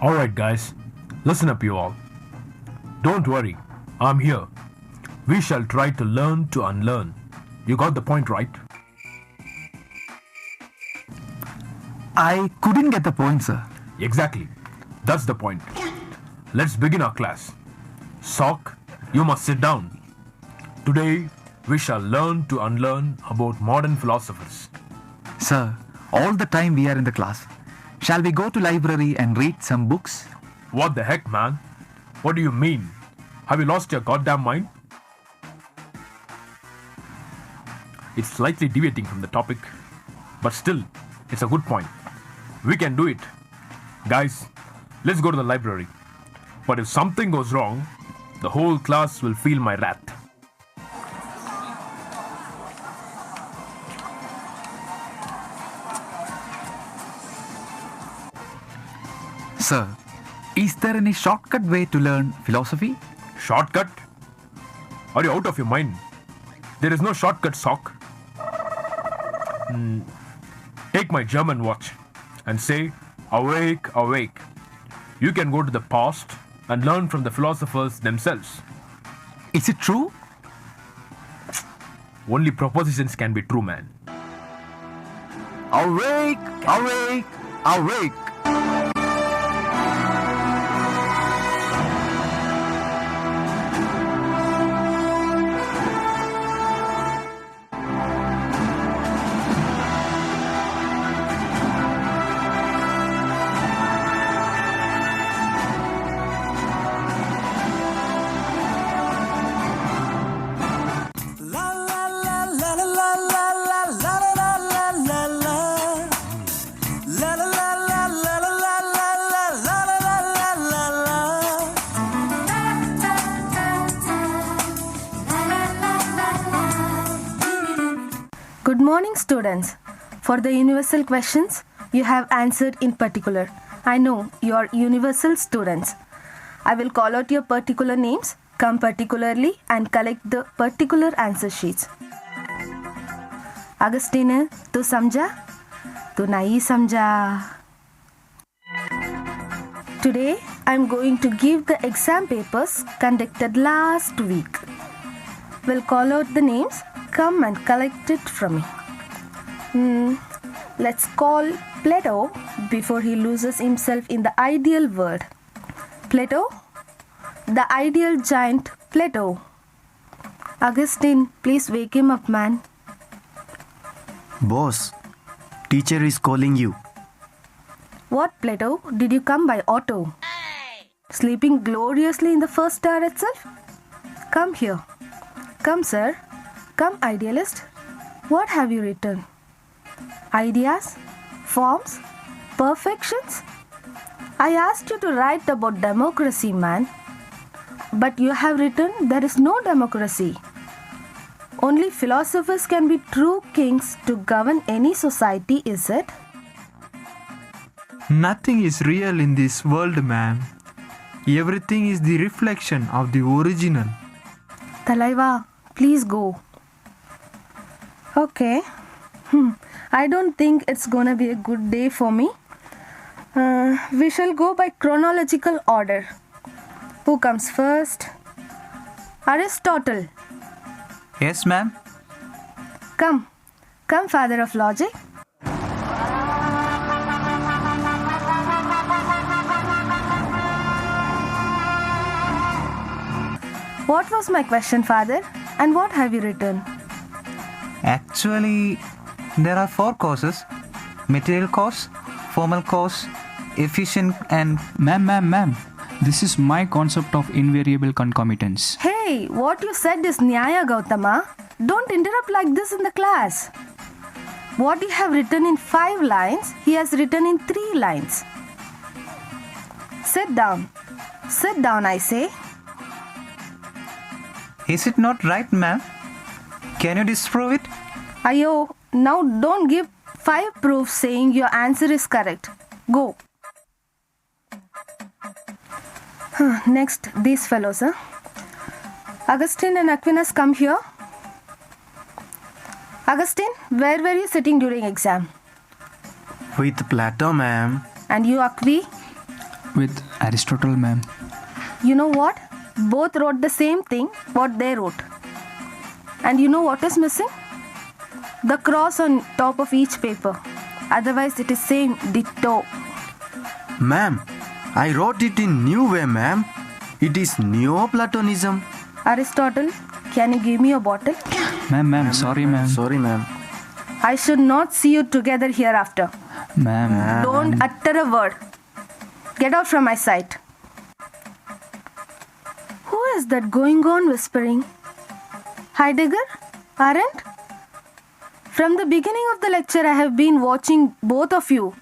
Alright guys, listen up you all. Don't worry, I'm here. We shall try to learn to unlearn. You got the point, right? I couldn't get the point, sir. Exactly. That's the point. Let's begin our class. Sock, you must sit down. Today, we shall learn to unlearn about modern philosophers. Sir, all the time we are in the class, shall we go to library and read some books? What the heck, man? What do you mean? Have you lost your goddamn mind? It's slightly deviating from the topic, but still, it's a good point. We can do it. Guys, let's go to the library. But if something goes wrong, the whole class will feel my wrath. Sir, is there any shortcut way to learn philosophy? Shortcut? Are you out of your mind? There is no shortcut, Sock. Take my German watch and say, awake, awake. You can go to the past and learn from the philosophers themselves. Is it true? Only propositions can be true, man. Awake, awake, awake. Good morning, students. For the universal questions, you have answered in particular. I know you are universal students. I will call out your particular names, come particularly, and collect the particular answer sheets. Agustine, तू समझा? तू नहीं समझा? Today, I am going to give the exam papers conducted last week. We'll call out the names. Come and collect it from me. Let's call Plato before he loses himself in the ideal world. Plato, the ideal giant Plato. Augustine, please wake him up, man. Boss, teacher is calling you. What, Plato? Did you come by auto? Sleeping gloriously in the first star itself? Come here. Come, sir. Come, idealist. What have you written? Ideas? Forms? Perfections? I asked you to write about democracy, man. But you have written there is no democracy. Only philosophers can be true kings to govern any society, is it? Nothing is real in this world, ma'am. Everything is the reflection of the original. Talaiva, please go. Okay. I don't think it's gonna be a good day for me. We shall go by chronological order. Who comes first? Aristotle. Yes, ma'am. Come. Come, father of logic. What was my question, father? And what have you written? Actually, there are 4 courses. Material course, formal course, efficient and... Ma'am. This is my concept of invariable concomitance. Hey, what you said is Nyaya, Gautama. Don't interrupt like this in the class. What you have written in 5 lines, he has written in 3 lines. Sit down. Sit down, I say. Is it not right, ma'am? Can you disprove it? Ayo, now don't give 5 proofs saying your answer is correct. Go. Next, these fellows, huh? Augustine and Aquinas, come here. Augustine, where were you sitting during exam? With Plato, ma'am. And you, Acqui? With Aristotle, ma'am. You know what? Both wrote the same thing, what they wrote. And you know what is missing? The cross on top of each paper. Otherwise, it is same ditto. Ma'am, I wrote it in new way, ma'am. It is Neoplatonism. Aristotle, can you give me a bottle? Ma'am, sorry, ma'am. Sorry, ma'am. I should not see you together hereafter. Ma'am. Don't utter a word. Get out from my sight. Who is that going on whispering? Heidegger? Arendt? From the beginning of the lecture, I have been watching both of you.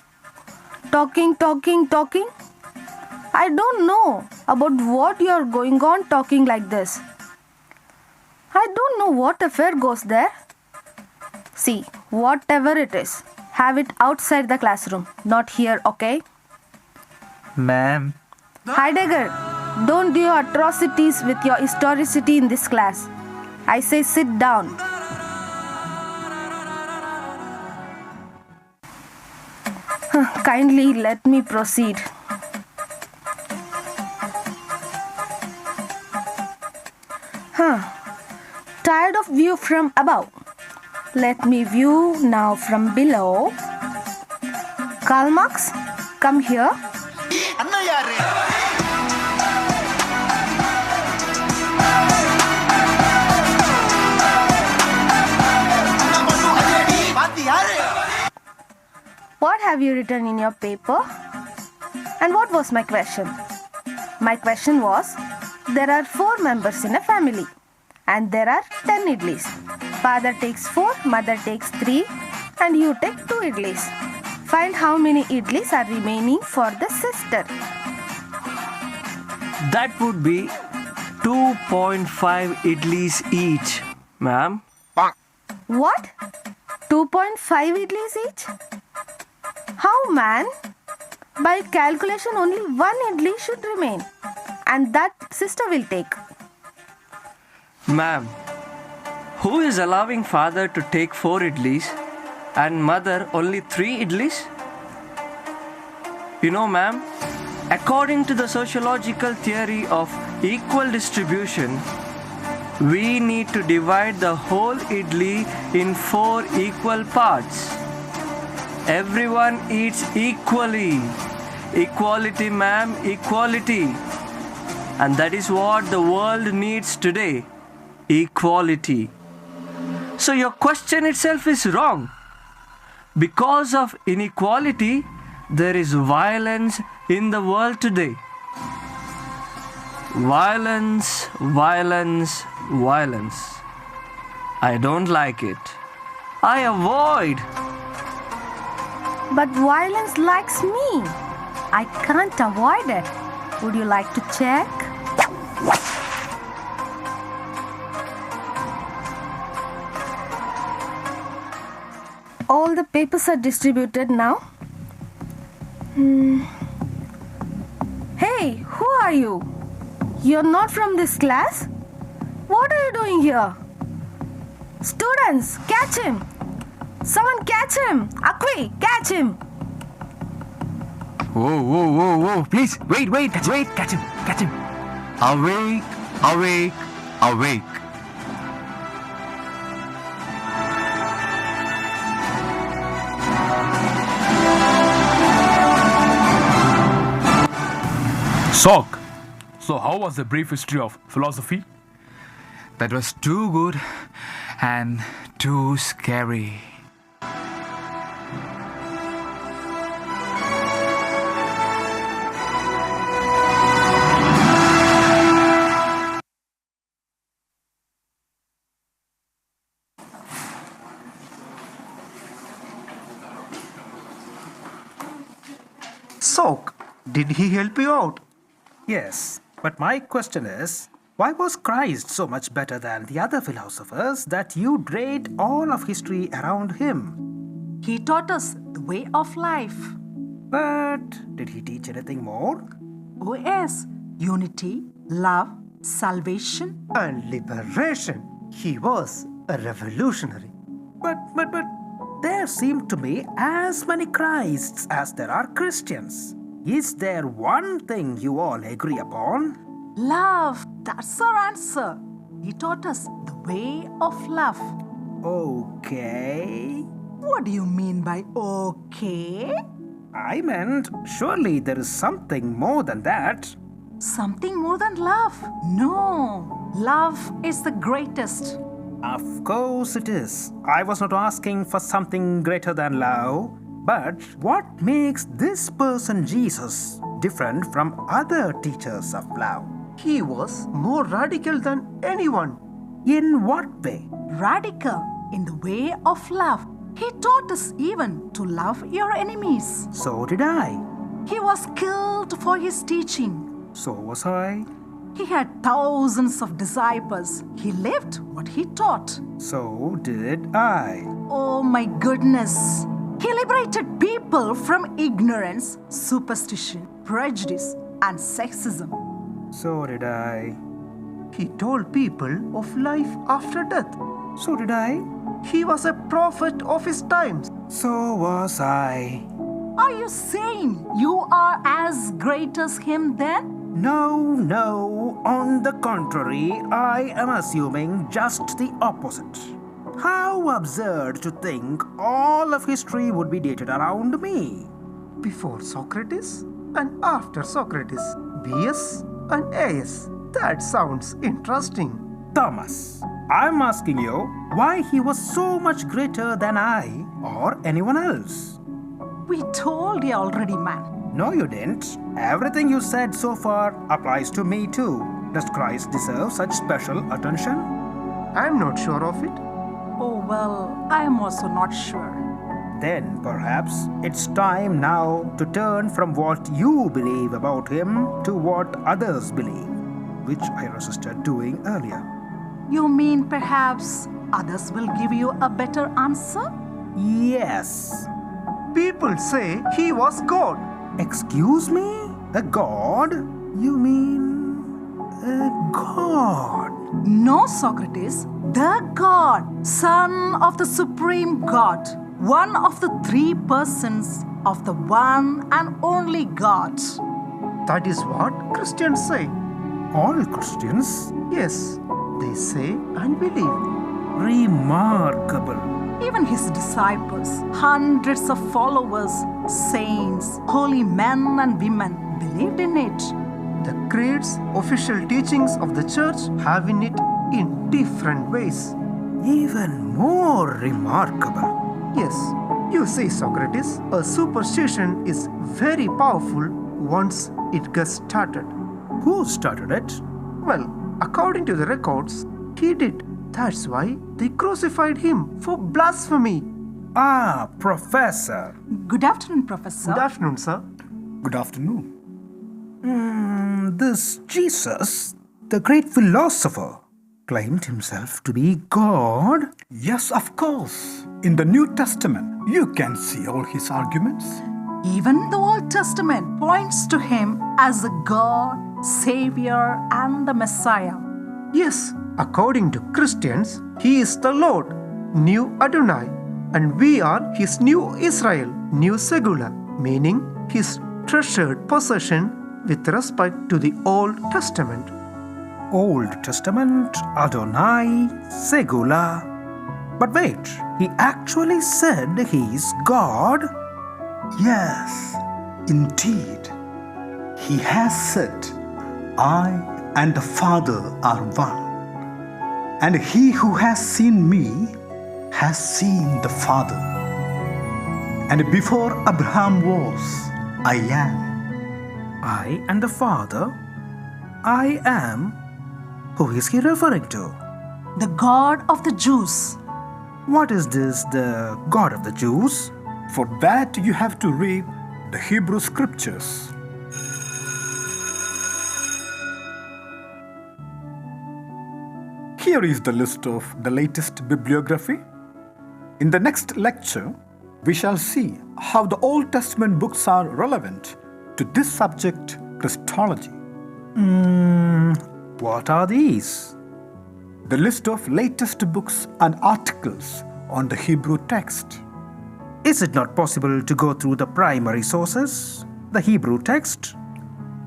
Talking. I don't know about what you are going on talking like this. I don't know what affair goes there. See, whatever it is, have it outside the classroom, not here, okay? Ma'am. Heidegger, don't do your atrocities with your historicity in this class. I say sit down. Kindly let me proceed. Tired of view from above? Let me view now from below. Karl Marx, come here. What have you written in your paper? And what was my question? My question was, there are 4 members in a family and there are 10 idlis. Father takes 4, mother takes 3 and you take 2 idlis. Find how many idlis are remaining for the sister. That would be 2.5 idlis each, ma'am. What? 2.5 idlis each? How, man? By calculation, only 1 idli should remain, and that sister will take. Ma'am, who is allowing father to take 4 idlis and mother only 3 idlis? You know, ma'am, according to the sociological theory of equal distribution, we need to divide the whole idli in 4 equal parts. Everyone eats equally. Equality, ma'am, equality. And that is what the world needs today. Equality. So your question itself is wrong. Because of inequality, there is violence in the world today. Violence, violence, violence. I don't like it. I avoid. But violence likes me. I can't avoid it. Would you like to check? All the papers are distributed now. Hey, who are you? You're not from this class? What are you doing here? Students, catch him! Someone catch him! Akwi, catch him! Whoa, whoa, whoa, whoa. Please, wait, catch him, catch him. Awake, awake, awake. Sok, so how was the brief history of philosophy? That was too good and too scary. Sok, did he help you out? Yes, but my question is, why was Christ so much better than the other philosophers that you dragged all of history around him? He taught us the way of life. But did he teach anything more? Oh, yes. Unity, love, salvation, and liberation. He was a revolutionary. But there seem to be as many Christs as there are Christians. Is there one thing you all agree upon? love. That's our answer. He taught us the way of love. Okay. What do you mean by okay? I meant, surely there is something more than that. Something more than love? No. Love is the greatest. Of course it is. I was not asking for something greater than love. But what makes this person Jesus different from other teachers of love? He was more radical than anyone. In what way? Radical in the way of love. He taught us even to love your enemies. So did I. He was killed for his teaching. So was I. He had thousands of disciples. He lived what he taught. So did I. Oh my goodness. He liberated people from ignorance, superstition, prejudice, and sexism. So did I. He told people of life after death. So did I. He was a prophet of his times. So was I. Are you saying you are as great as him then? No. On the contrary, I am assuming just the opposite. How absurd to think all of history would be dated around me. Before Socrates and after Socrates, BS and AS. That sounds interesting. Thomas, I'm asking you why he was so much greater than I or anyone else. We told you already, man. No, you didn't. Everything you said so far applies to me too. Does Christ deserve such special attention? I'm not sure of it. Oh, well, I am also not sure. Then perhaps it's time now to turn from what you believe about him to what others believe, which I resisted doing earlier. You mean perhaps others will give you a better answer? Yes. People say he was God. Excuse me? A god? You mean a god? No, Socrates. The God, Son of the Supreme God, one of the three persons of the one and only God. That is what Christians say. All Christians? Yes, they say and believe. Remarkable. Even his disciples, hundreds of followers, saints, holy men and women believed in it. The creeds, official teachings of the church have in it in different ways. Even more remarkable. Yes, You see, Socrates, a superstition is very powerful once it gets started. Who started it? Well, according to the records, he did. That's why they crucified him for blasphemy. Ah, Professor. Good afternoon, Professor. Good afternoon, sir. Good afternoon. This Jesus, the great philosopher, claimed himself to be God? Yes, of course. In the New Testament, you can see all his arguments. Even the Old Testament points to him as the God, Savior, and the Messiah. Yes, according to Christians, he is the Lord, new Adonai, and we are his new Israel, new Segula, meaning his treasured possession with respect to the Old Testament. Old Testament, Adonai, Segula. But wait, he actually said he's God? Yes, indeed. He has said, I and the Father are one. And he who has seen me has seen the Father. And before Abraham was, I am. I and the Father? I am? Who is he referring to? The God of the Jews. What is this, the God of the Jews? For that you have to read the Hebrew scriptures. Here is the list of the latest bibliography. In the next lecture, we shall see how the Old Testament books are relevant to this subject, Christology. What are these? The list of latest books and articles on the Hebrew text. Is it not possible to go through the primary sources, the Hebrew text?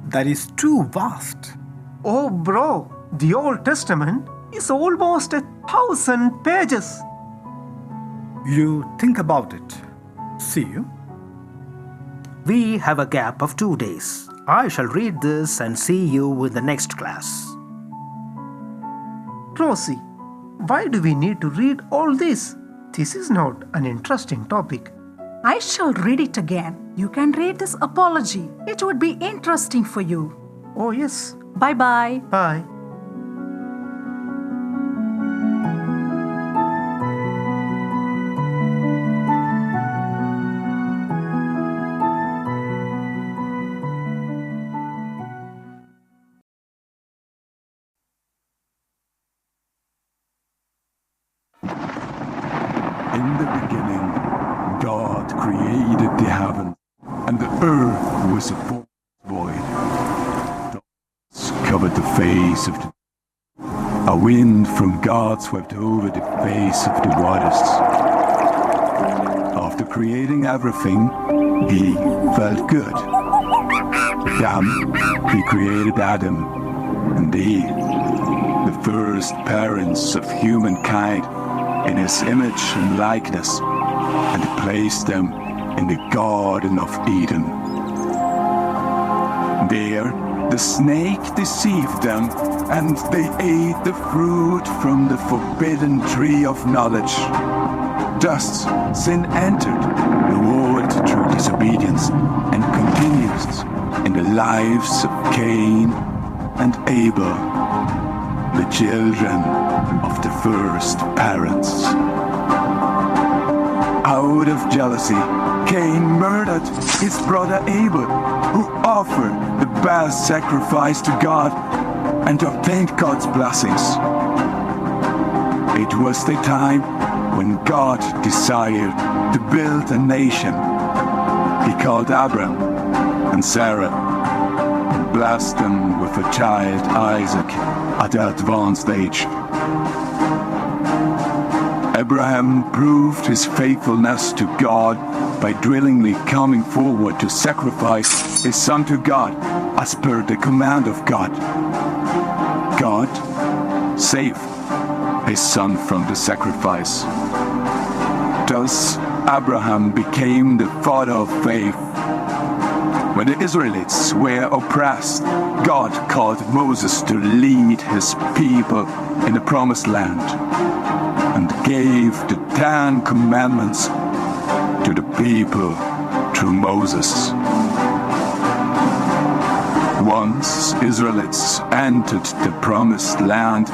That is too vast. Oh, bro, the Old Testament is almost 1,000 pages. You think about it. See you. We have a gap of 2 days. I shall read this and see you in the next class. Rosie, why do we need to read all this? This is not an interesting topic. I shall read it again. You can read this apology. It would be interesting for you. Oh, yes. Bye-bye. Bye. In the beginning, God created the heaven, and the earth was a void. Darkness covered the face of the A wind from God swept over the face of the waters. After creating everything, he felt good. Then he created Adam and Eve, the first parents of humankind, in his image and likeness, and placed them in the Garden of Eden. There, the snake deceived them, and they ate the fruit from the forbidden tree of knowledge. Thus, sin entered the world through disobedience and continues in the lives of Cain and Abel, the children of the first parents. Out of jealousy, Cain murdered his brother Abel, who offered the best sacrifice to God and obtained God's blessings. It was the time when God desired to build a nation. He called Abram and Sarah and blessed them with a child, Isaac, at the advanced age. Abraham proved his faithfulness to God by drillingly coming forward to sacrifice his son to God as per the command of God. God saved his son from the sacrifice. Thus, Abraham became the father of faith. When the Israelites were oppressed, God called Moses to lead his people in the promised land and gave the 10 Commandments. to the people through Moses. Once Israelites entered the promised land,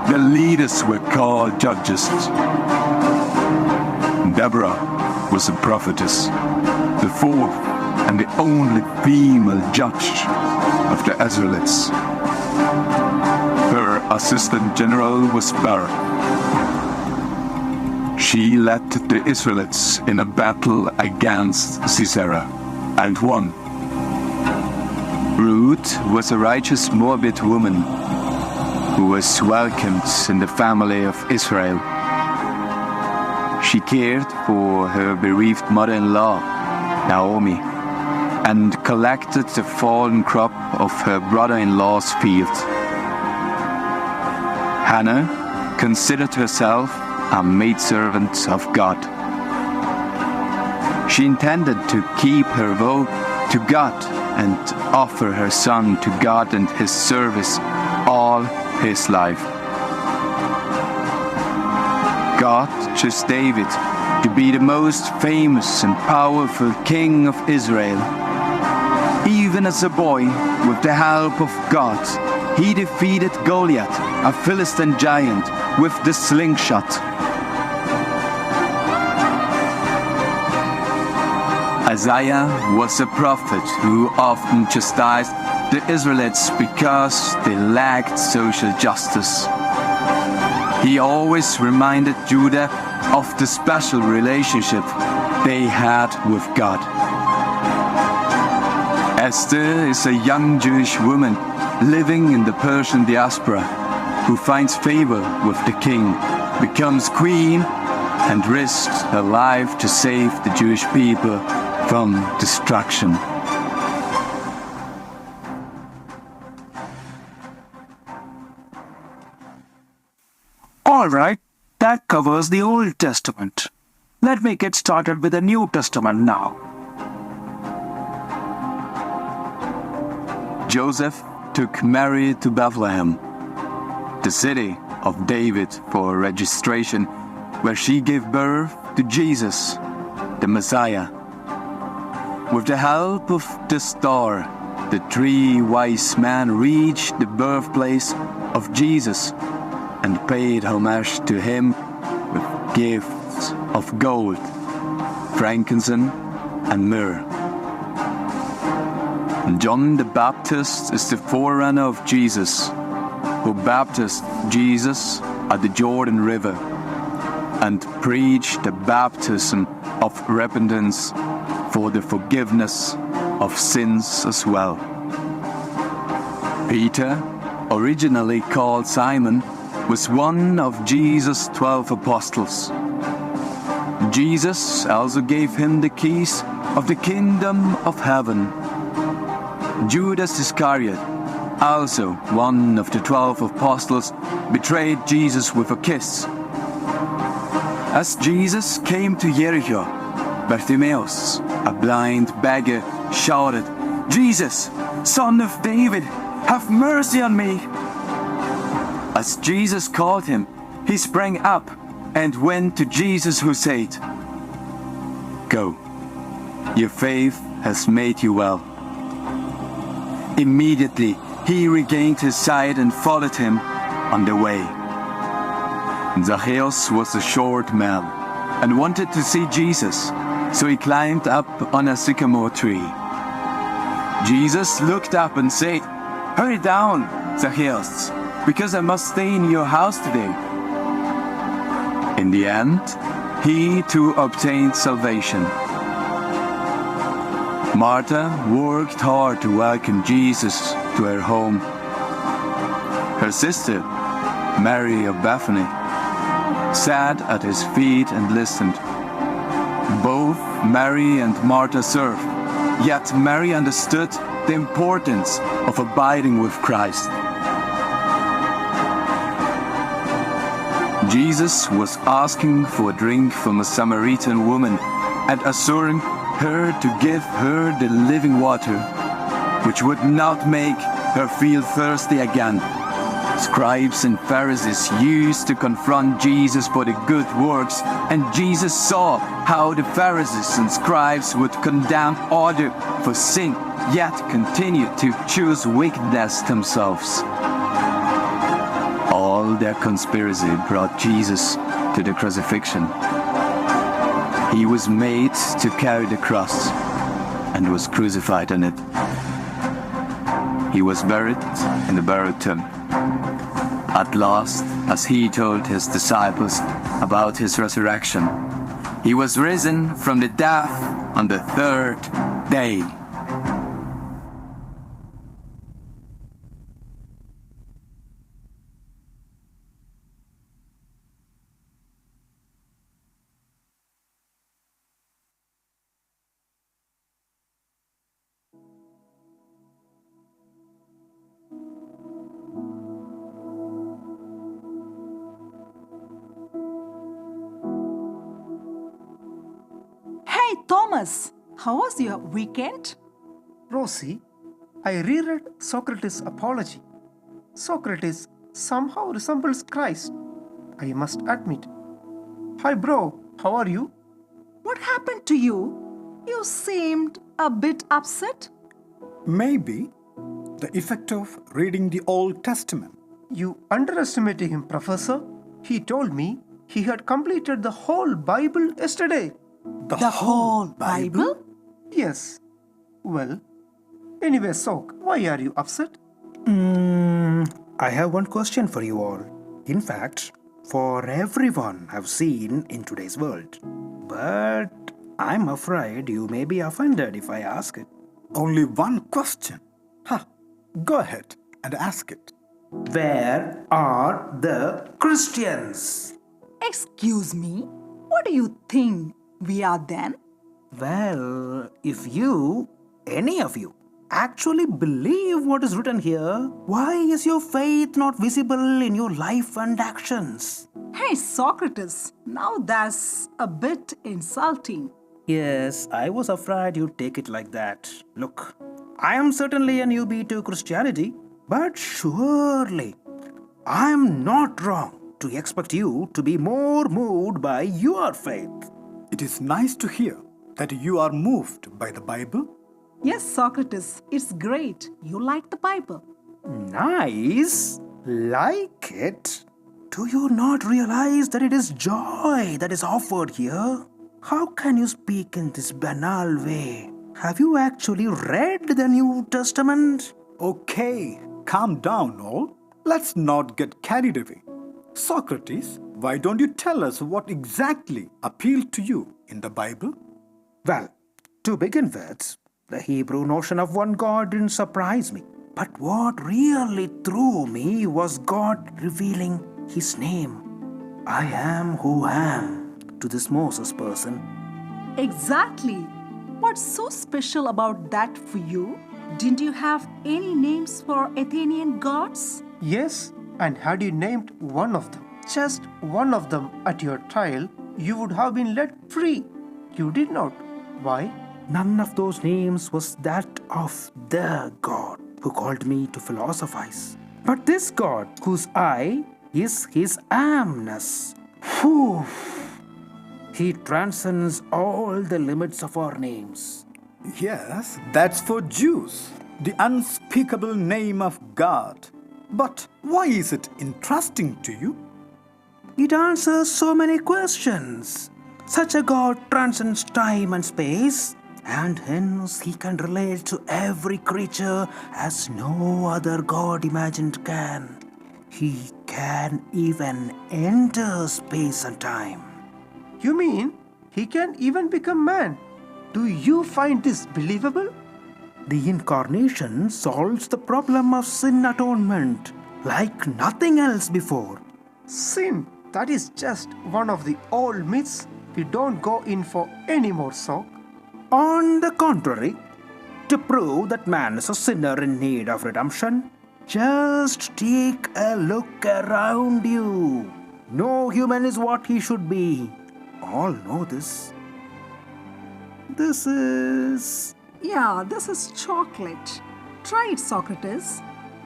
the leaders were called judges. Deborah was a prophetess, the fourth and the only female judge of the Israelites. Her assistant general was Barak. She led the Israelites in a battle against Sisera and won. Ruth was a righteous Moabite woman who was welcomed in the family of Israel. She cared for her bereaved mother-in-law, Naomi, and collected the fallen crop of her brother-in-law's field. Hannah considered herself a maidservant of God. She intended to keep her vow to God and offer her son to God and his service all his life. God chose David to be the most famous and powerful king of Israel. Even as a boy, with the help of God, he defeated Goliath, a Philistine giant, with the slingshot. Isaiah was a prophet who often chastised the Israelites because they lacked social justice. He always reminded Judah of the special relationship they had with God. Esther is a young Jewish woman living in the Persian diaspora who finds favor with the king, becomes queen, and risks her life to save the Jewish people from destruction. All right, that covers the Old Testament. Let me get started with the New Testament now. Joseph took Mary to Bethlehem, the city of David, for registration, where she gave birth to Jesus, the Messiah. With the help of the star, the three wise men reached the birthplace of Jesus and paid homage to him with gifts of gold, frankincense, and myrrh. John the Baptist is the forerunner of Jesus, who baptized Jesus at the Jordan River and preached the baptism of repentance for the forgiveness of sins as well. Peter, originally called Simon, was one of Jesus' 12 apostles. Jesus also gave him the keys of the kingdom of heaven. Judas Iscariot, also one of the 12 apostles, betrayed Jesus with a kiss. As Jesus came to Jericho, Bartimaeus, a blind beggar, shouted, "Jesus, Son of David, have mercy on me!" As Jesus called him, he sprang up and went to Jesus, who said, "Go, your faith has made you well." Immediately he regained his sight and followed him on the way. Zacchaeus was a short man and wanted to see Jesus, so he climbed up on a sycamore tree. Jesus looked up and said, "Hurry down, Zacchaeus, because I must stay in your house today." In the end, he too obtained salvation. Martha worked hard to welcome Jesus to her home. Her sister, Mary of Bethany, sat at his feet and listened. Both Mary and Martha served, yet Mary understood the importance of abiding with Christ. Jesus was asking for a drink from a Samaritan woman and assuring her to give her the living water, which would not make her feel thirsty again. Scribes and Pharisees used to confront Jesus for the good works, and Jesus saw how the Pharisees and scribes would condemn others for sin, yet continued to choose wickedness themselves. All their conspiracy brought Jesus to the crucifixion. He was made to carry the cross and was crucified on it. He was buried in the burial tomb. At last, as he told his disciples about his resurrection, he was risen from the dead on the third day. Hey, Thomas, how was your weekend? Rosie, I reread Socrates' Apology. Socrates somehow resembles Christ, I must admit. Hi, bro, how are you? What happened to you? You seemed a bit upset. Maybe the effect of reading the Old Testament. You underestimated him, Professor. He told me he had completed the whole Bible yesterday. The whole Bible? Yes. Well, anyway, Sok, why are you upset? I have one question for you all. In fact, for everyone I've seen in today's world. But I'm afraid you may be offended if I ask it. Only one question. Go ahead and ask it. Where are the Christians? Excuse me? What do you think we are then? Well, if you, any of you, actually believe what is written here, why is your faith not visible in your life and actions? Hey, Socrates, now that's a bit insulting. Yes, I was afraid you'd take it like that. Look, I am certainly a newbie to Christianity, but surely I am not wrong to expect you to be more moved by your faith. It is nice to hear that you are moved by the Bible. Yes, Socrates, it's great. You like the Bible. Nice? Like it? Do you not realize that it is joy that is offered here? How can you speak in this banal way? Have you actually read the New Testament? Okay, calm down, all. Let's not get carried away. Socrates, why don't you tell us what exactly appealed to you in the Bible? Well, to begin with, the Hebrew notion of one God didn't surprise me. But what really threw me was God revealing His name. I am who am to this Moses person. Exactly. What's so special about that for you? Didn't you have any names for Athenian gods? Yes, and had you named one of them, just one of them at your trial, you would have been let free. You did not. Why? None of those names was that of the God who called me to philosophize. But this God, whose I is His amness. Whew. He transcends all the limits of our names. Yes, that's for Jews, the unspeakable name of God. But why is it interesting to you? It answers so many questions. Such a God transcends time and space, and hence He can relate to every creature as no other God imagined can. He can even enter space and time. You mean He can even become man? Do you find this believable? The incarnation solves the problem of sin atonement like nothing else before. Sin, that is just one of the old myths we don't go in for anymore, Sok. On the contrary, to prove that man is a sinner in need of redemption, just take a look around you. No human is what he should be. All know this. This is... Yeah, this is chocolate. Try it, Socrates.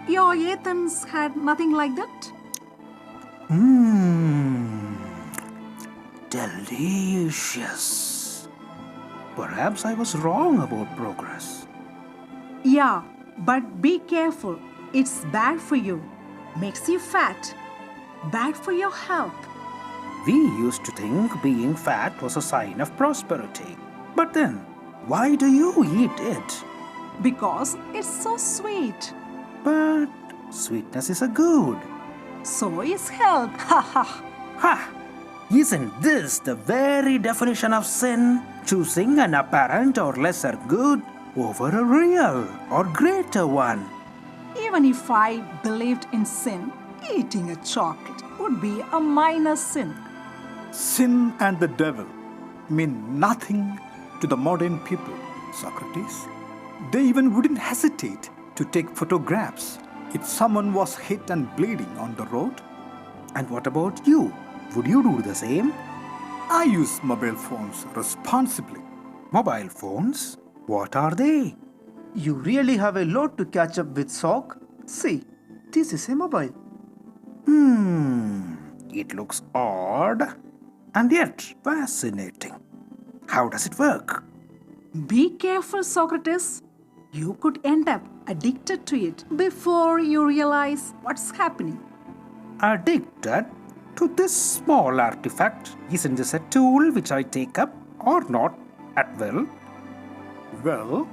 Your Athens had nothing like that? Delicious. Perhaps I was wrong about progress. Yeah, but be careful. It's bad for you. Makes you fat. Bad for your health. We used to think being fat was a sign of prosperity. But then, why do you eat it? Because it's so sweet. But sweetness is a good. So is health. Ha ha. Ha! Isn't this the very definition of sin? Choosing an apparent or lesser good over a real or greater one. Even if I believed in sin, eating a chocolate would be a minor sin. Sin and the devil mean nothing to the modern people, Socrates. They even wouldn't hesitate to take photographs if someone was hit and bleeding on the road. And what about you? Would you do the same? I use mobile phones responsibly. Mobile phones? What are they? You really have a lot to catch up with, Sock. See, this is a mobile. It looks odd and yet fascinating. How does it work? Be careful, Socrates. You could end up addicted to it before you realize what's happening. Addicted to this small artifact? Isn't this a tool which I take up or not at will? Well,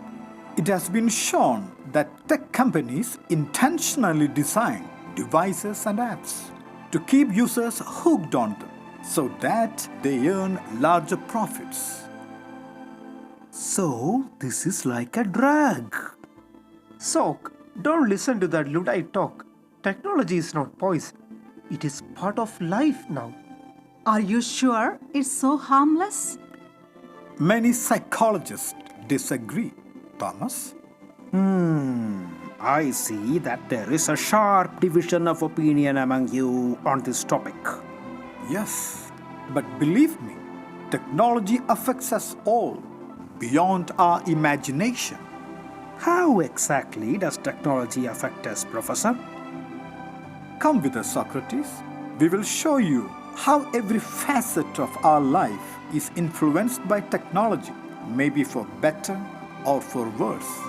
it has been shown that tech companies intentionally design devices and apps to keep users hooked on them so that they earn larger profits. So, this is like a drug. Sock, don't listen to that Luddite talk. Technology is not poison. It is part of life now. Are you sure it's so harmless? Many psychologists disagree, Thomas. I see that there is a sharp division of opinion among you on this topic. Yes, but believe me, technology affects us all beyond our imagination. How exactly does technology affect us, Professor? Come with us, Socrates. We will show you how every facet of our life is influenced by technology, maybe for better or for worse.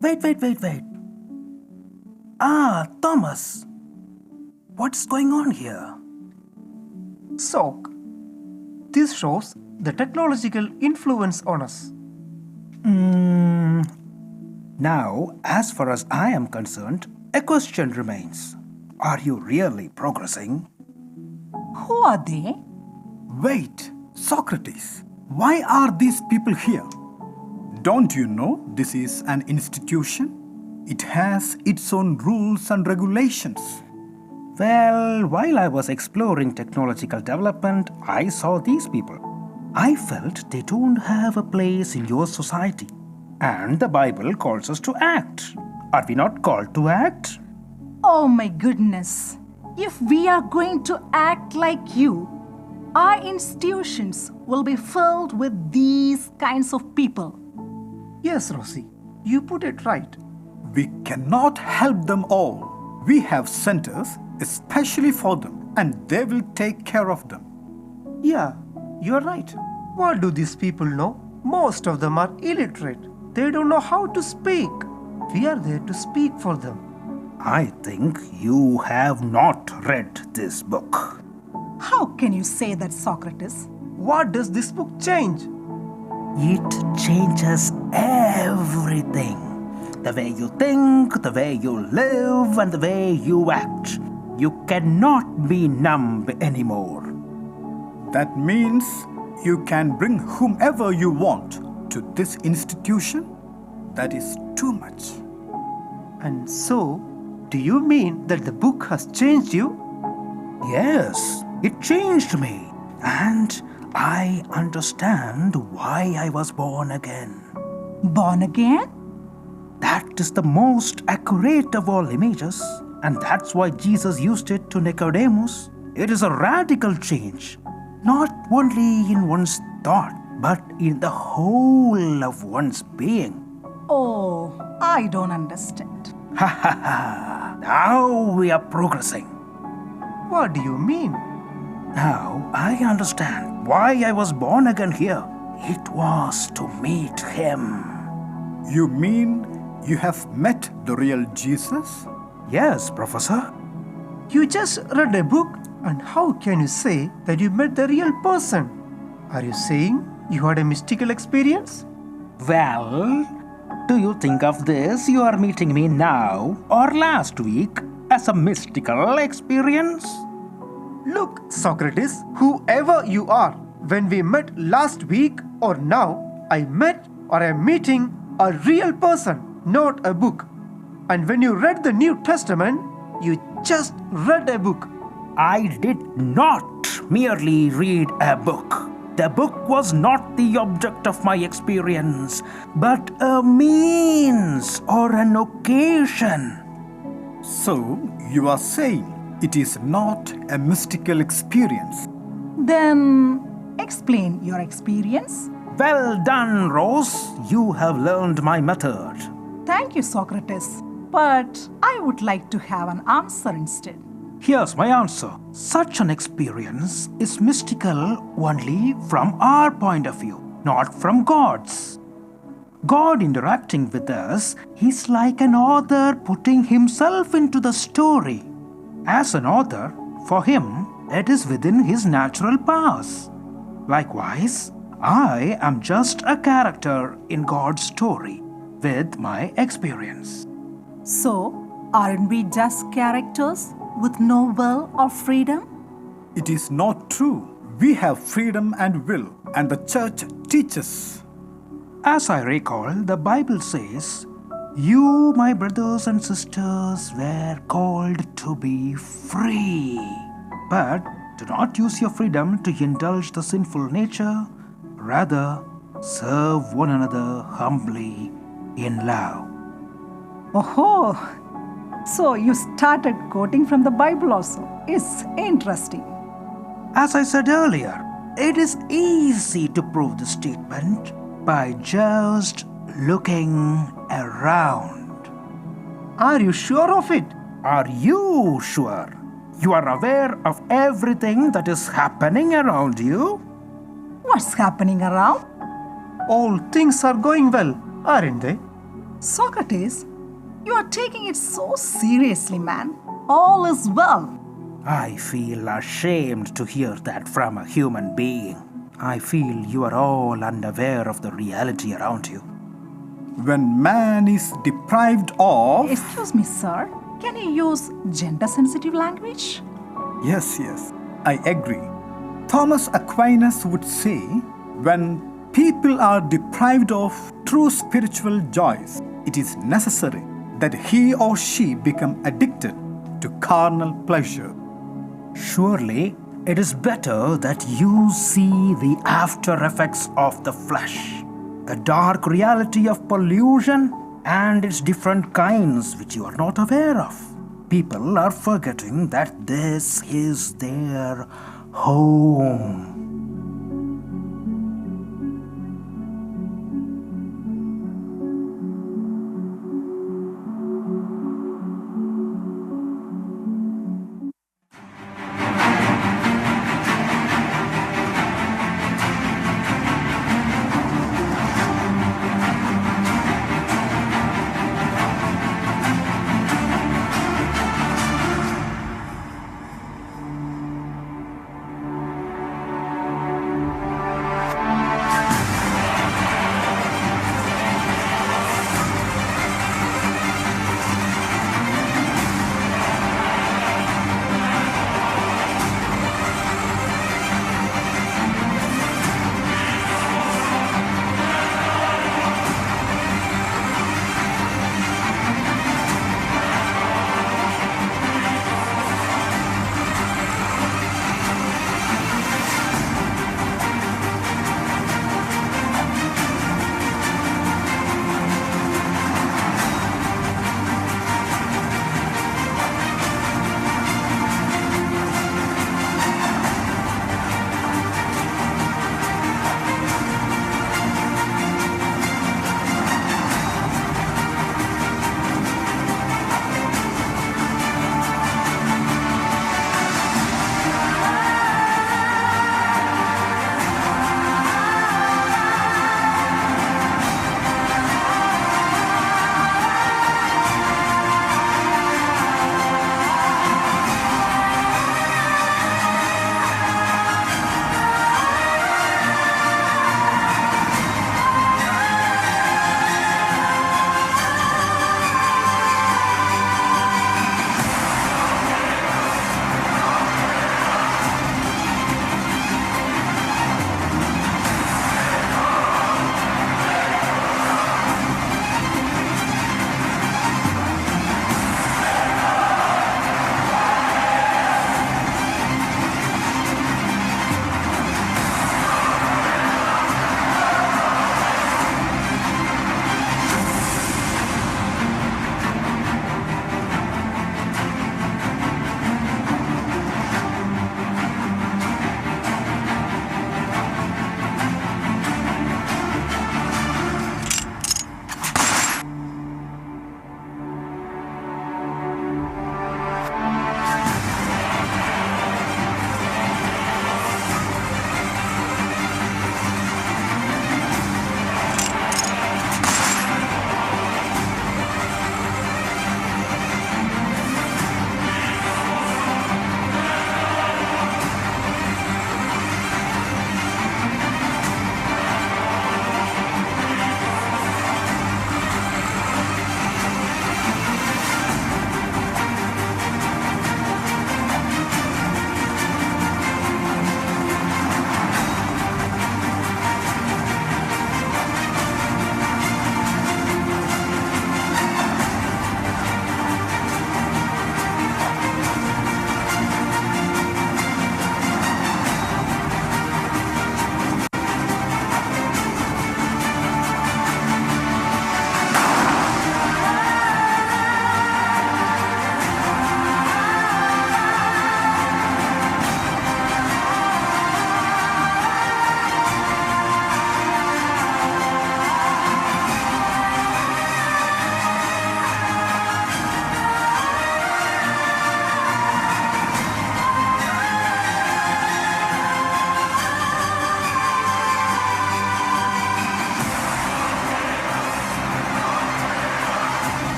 Wait. Ah, Thomas. What's going on here? Sock. This shows the technological influence on us. Now, as far as I am concerned, a question remains. Are you really progressing? Who are they? Wait, Socrates, why are these people here? Don't you know this is an institution? It has its own rules and regulations. Well, while I was exploring technological development, I saw these people. I felt they don't have a place in your society. And the Bible calls us to act. Are we not called to act? Oh my goodness. If we are going to act like you, our institutions will be filled with these kinds of people. Yes, Rosie, you put it right. We cannot help them all. We have centers especially for them, and they will take care of them. Yeah, you're right. What do these people know? Most of them are illiterate. They don't know how to speak. We are there to speak for them. I think you have not read this book. How can you say that, Socrates? What does this book change? It changes everything. The way you think, the way you live, and the way you act. You cannot be numb anymore. That means you can bring whomever you want to this institution? That is too much. And so, do you mean that the book has changed you? Yes, it changed me. And I understand why I was born again. Born again? That is the most accurate of all images. And that's why Jesus used it to Nicodemus. It is a radical change. Not only in one's thought, but in the whole of one's being. Oh, I don't understand. Ha ha ha! Now we are progressing. What do you mean? Now I understand why I was born again here. It was to meet him. You mean you have met the real Jesus? Yes, Professor. You just read a book, and how can you say that you met the real person? Are you saying you had a mystical experience? Well, do you think of this you are meeting me now or last week as a mystical experience? Look, Socrates, whoever you are, when we met last week or now, I met or am meeting a real person, not a book. And when you read the New Testament, you just read a book. I did not merely read a book. The book was not the object of my experience, but a means or an occasion. So, you are saying it is not a mystical experience? Then explain your experience. Well done, Rose. You have learned my method. Thank you, Socrates. But I would like to have an answer instead. Here's my answer. Such an experience is mystical only from our point of view, not from God's. God interacting with us is like an author putting himself into the story. As an author, for him, it is within his natural powers. Likewise, I am just a character in God's story with my experience. So, aren't we just characters with no will or freedom? It is not true. We have freedom and will, and the church teaches. As I recall, the Bible says, "You, my brothers and sisters, were called to be free. But do not use your freedom to indulge the sinful nature. Rather, serve one another humbly in love." Oh, so you started quoting from the Bible also. It's interesting. As I said earlier, it is easy to prove the statement by just looking around. Are you sure of it? Are you sure? You are aware of everything that is happening around you? What's happening around? All things are going well, aren't they? Socrates, you are taking it so seriously, man. All is well. I feel ashamed to hear that from a human being. I feel you are all unaware of the reality around you. When man is deprived of... Excuse me, sir. Can you use gender-sensitive language? Yes, I agree. Thomas Aquinas would say, when people are deprived of true spiritual joys, it is necessary that he or she become addicted to carnal pleasure. Surely, it is better that you see the after effects of the flesh, the dark reality of pollution and its different kinds which you are not aware of. People are forgetting that this is their home.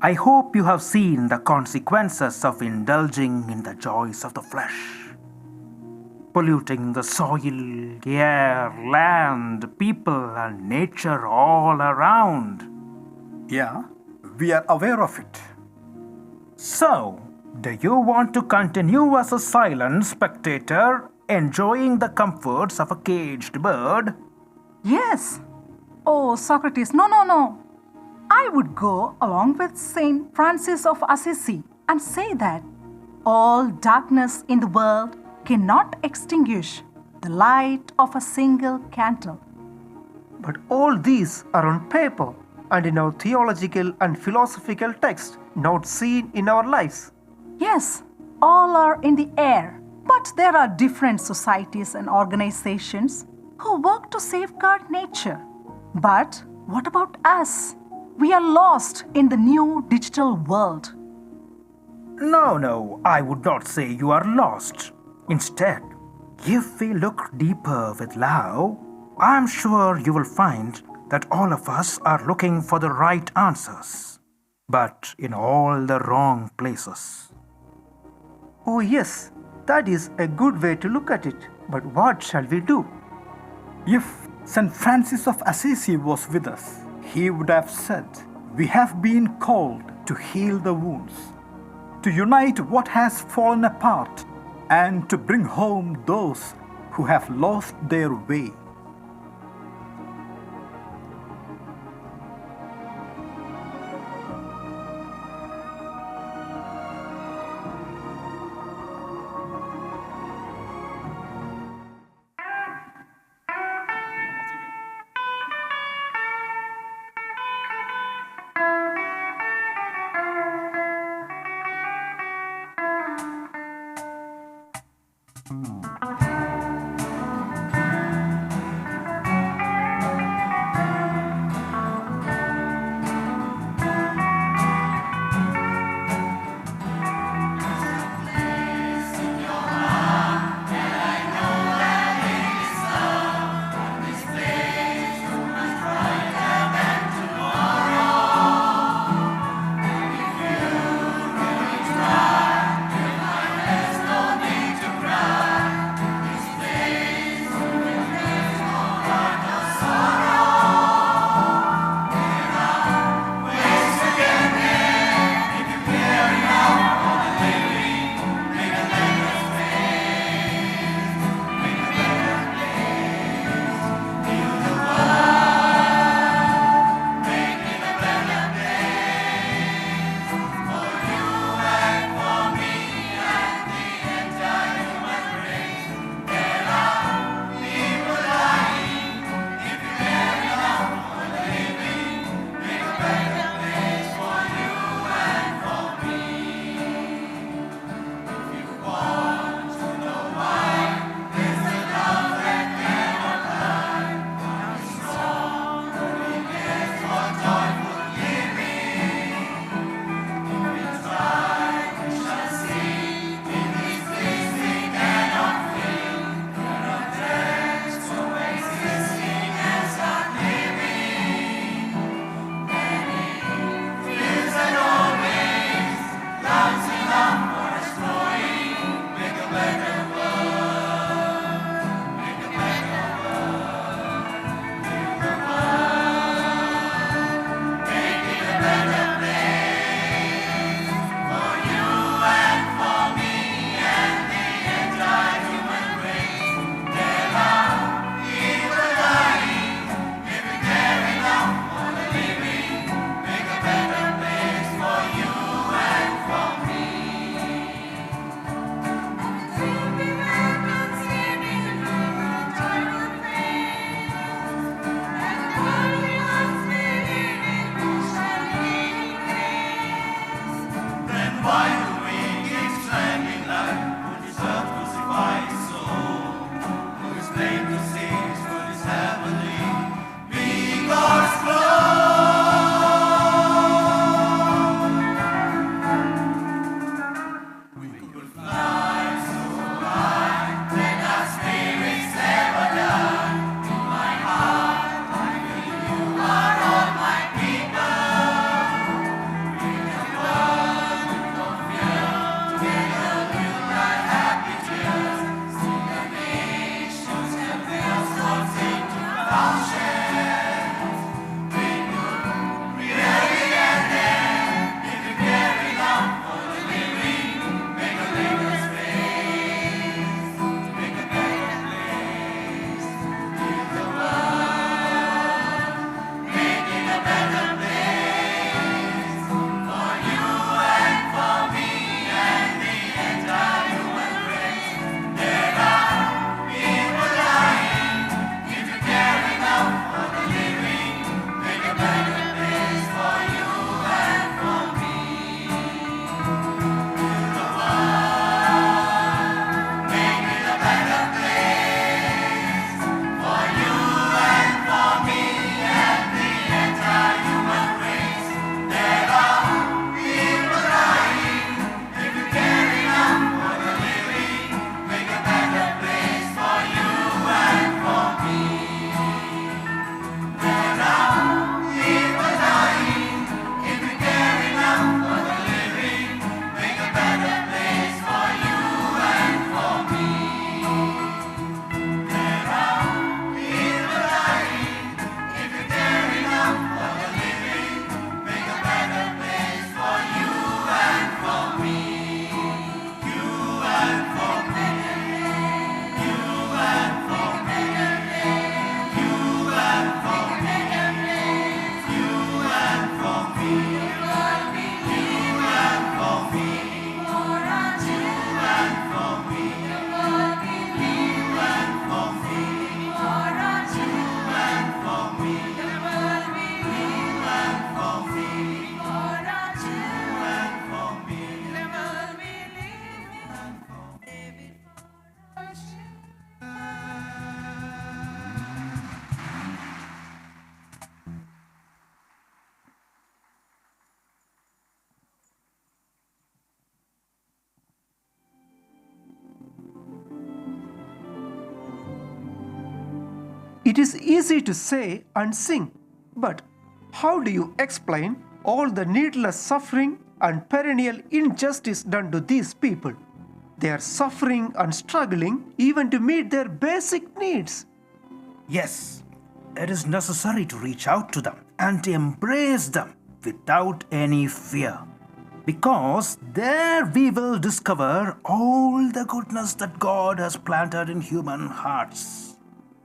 I hope you have seen the consequences of indulging in the joys of the flesh, polluting the soil, air, land, people, and nature all around. Yeah, we are aware of it. So, do you want to continue as a silent spectator, enjoying the comforts of a caged bird? Yes. Oh, Socrates, no. I would go along with Saint Francis of Assisi and say that all darkness in the world cannot extinguish the light of a single candle. But all these are on paper and in our theological and philosophical text, not seen in our lives. Yes, all are in the air. But there are different societies and organizations who work to safeguard nature. But what about us? We are lost in the new digital world. No, I would not say you are lost. Instead, if we look deeper with love, I'm sure you will find that all of us are looking for the right answers, but in all the wrong places. Oh, yes, that is a good way to look at it. But what shall we do? If St. Francis of Assisi was with us, he would have said, "We have been called to heal the wounds, to unite what has fallen apart, and to bring home those who have lost their way." It is easy to say and sing, but how do you explain all the needless suffering and perennial injustice done to these people? They are suffering and struggling even to meet their basic needs. Yes, it is necessary to reach out to them and to embrace them without any fear. Because there we will discover all the goodness that God has planted in human hearts.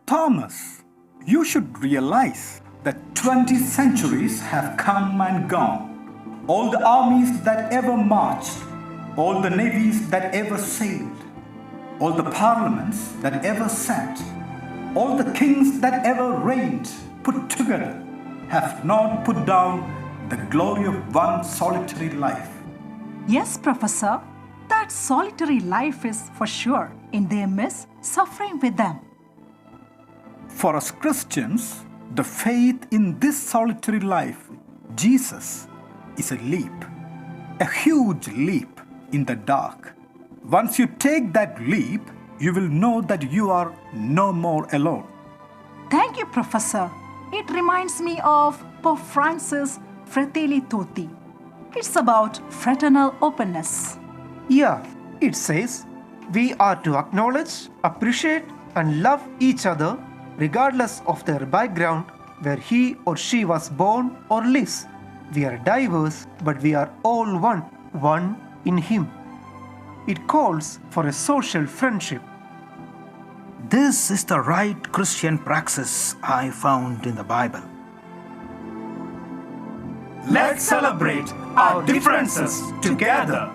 Thomas, you should realize that 20 centuries have come and gone. All the armies that ever marched, all the navies that ever sailed, all the parliaments that ever sat, all the kings that ever reigned put together have not put down the glory of one solitary life. Yes, Professor, that solitary life is for sure in their midst, suffering with them. For us Christians, the faith in this solitary life, Jesus, is a leap, a huge leap in the dark. Once you take that leap, you will know that you are no more alone. Thank you, Professor. It reminds me of Pope Francis' Fratelli Tutti. It's about fraternal openness. Yeah, it says we are to acknowledge, appreciate, and love each other regardless of their background, where he or she was born or lives. We are diverse, but we are all one in him. It calls for a social friendship. This is the right Christian praxis I found in the Bible. Let's celebrate our differences together.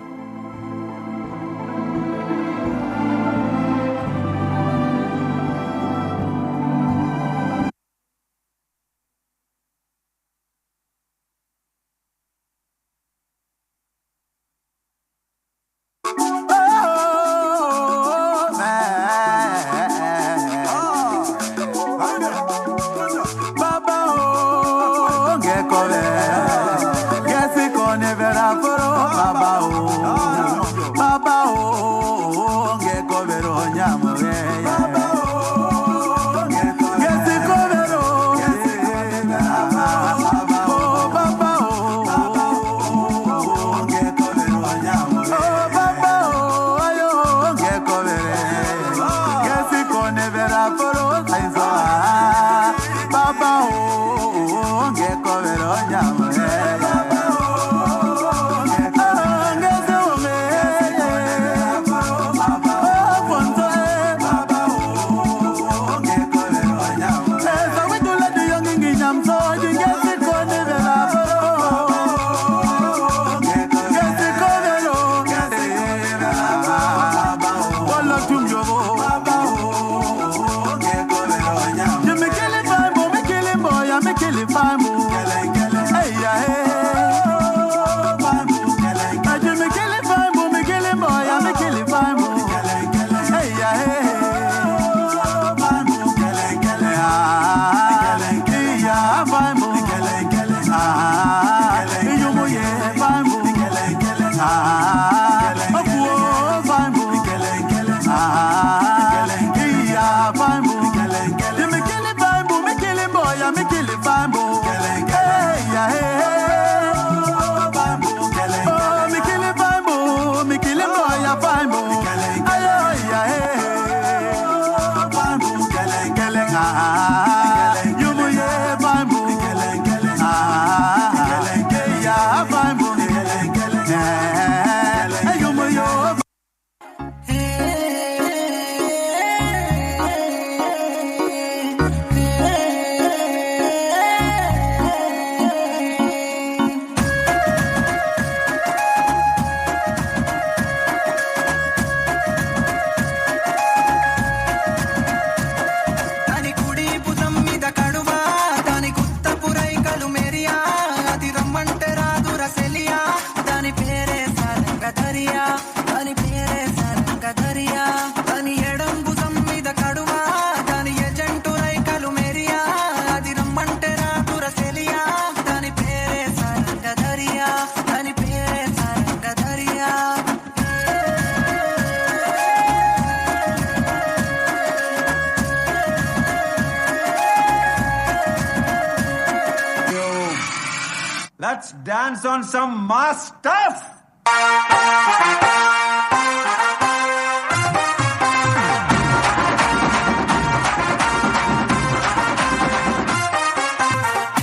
Let's dance on some mass stuff.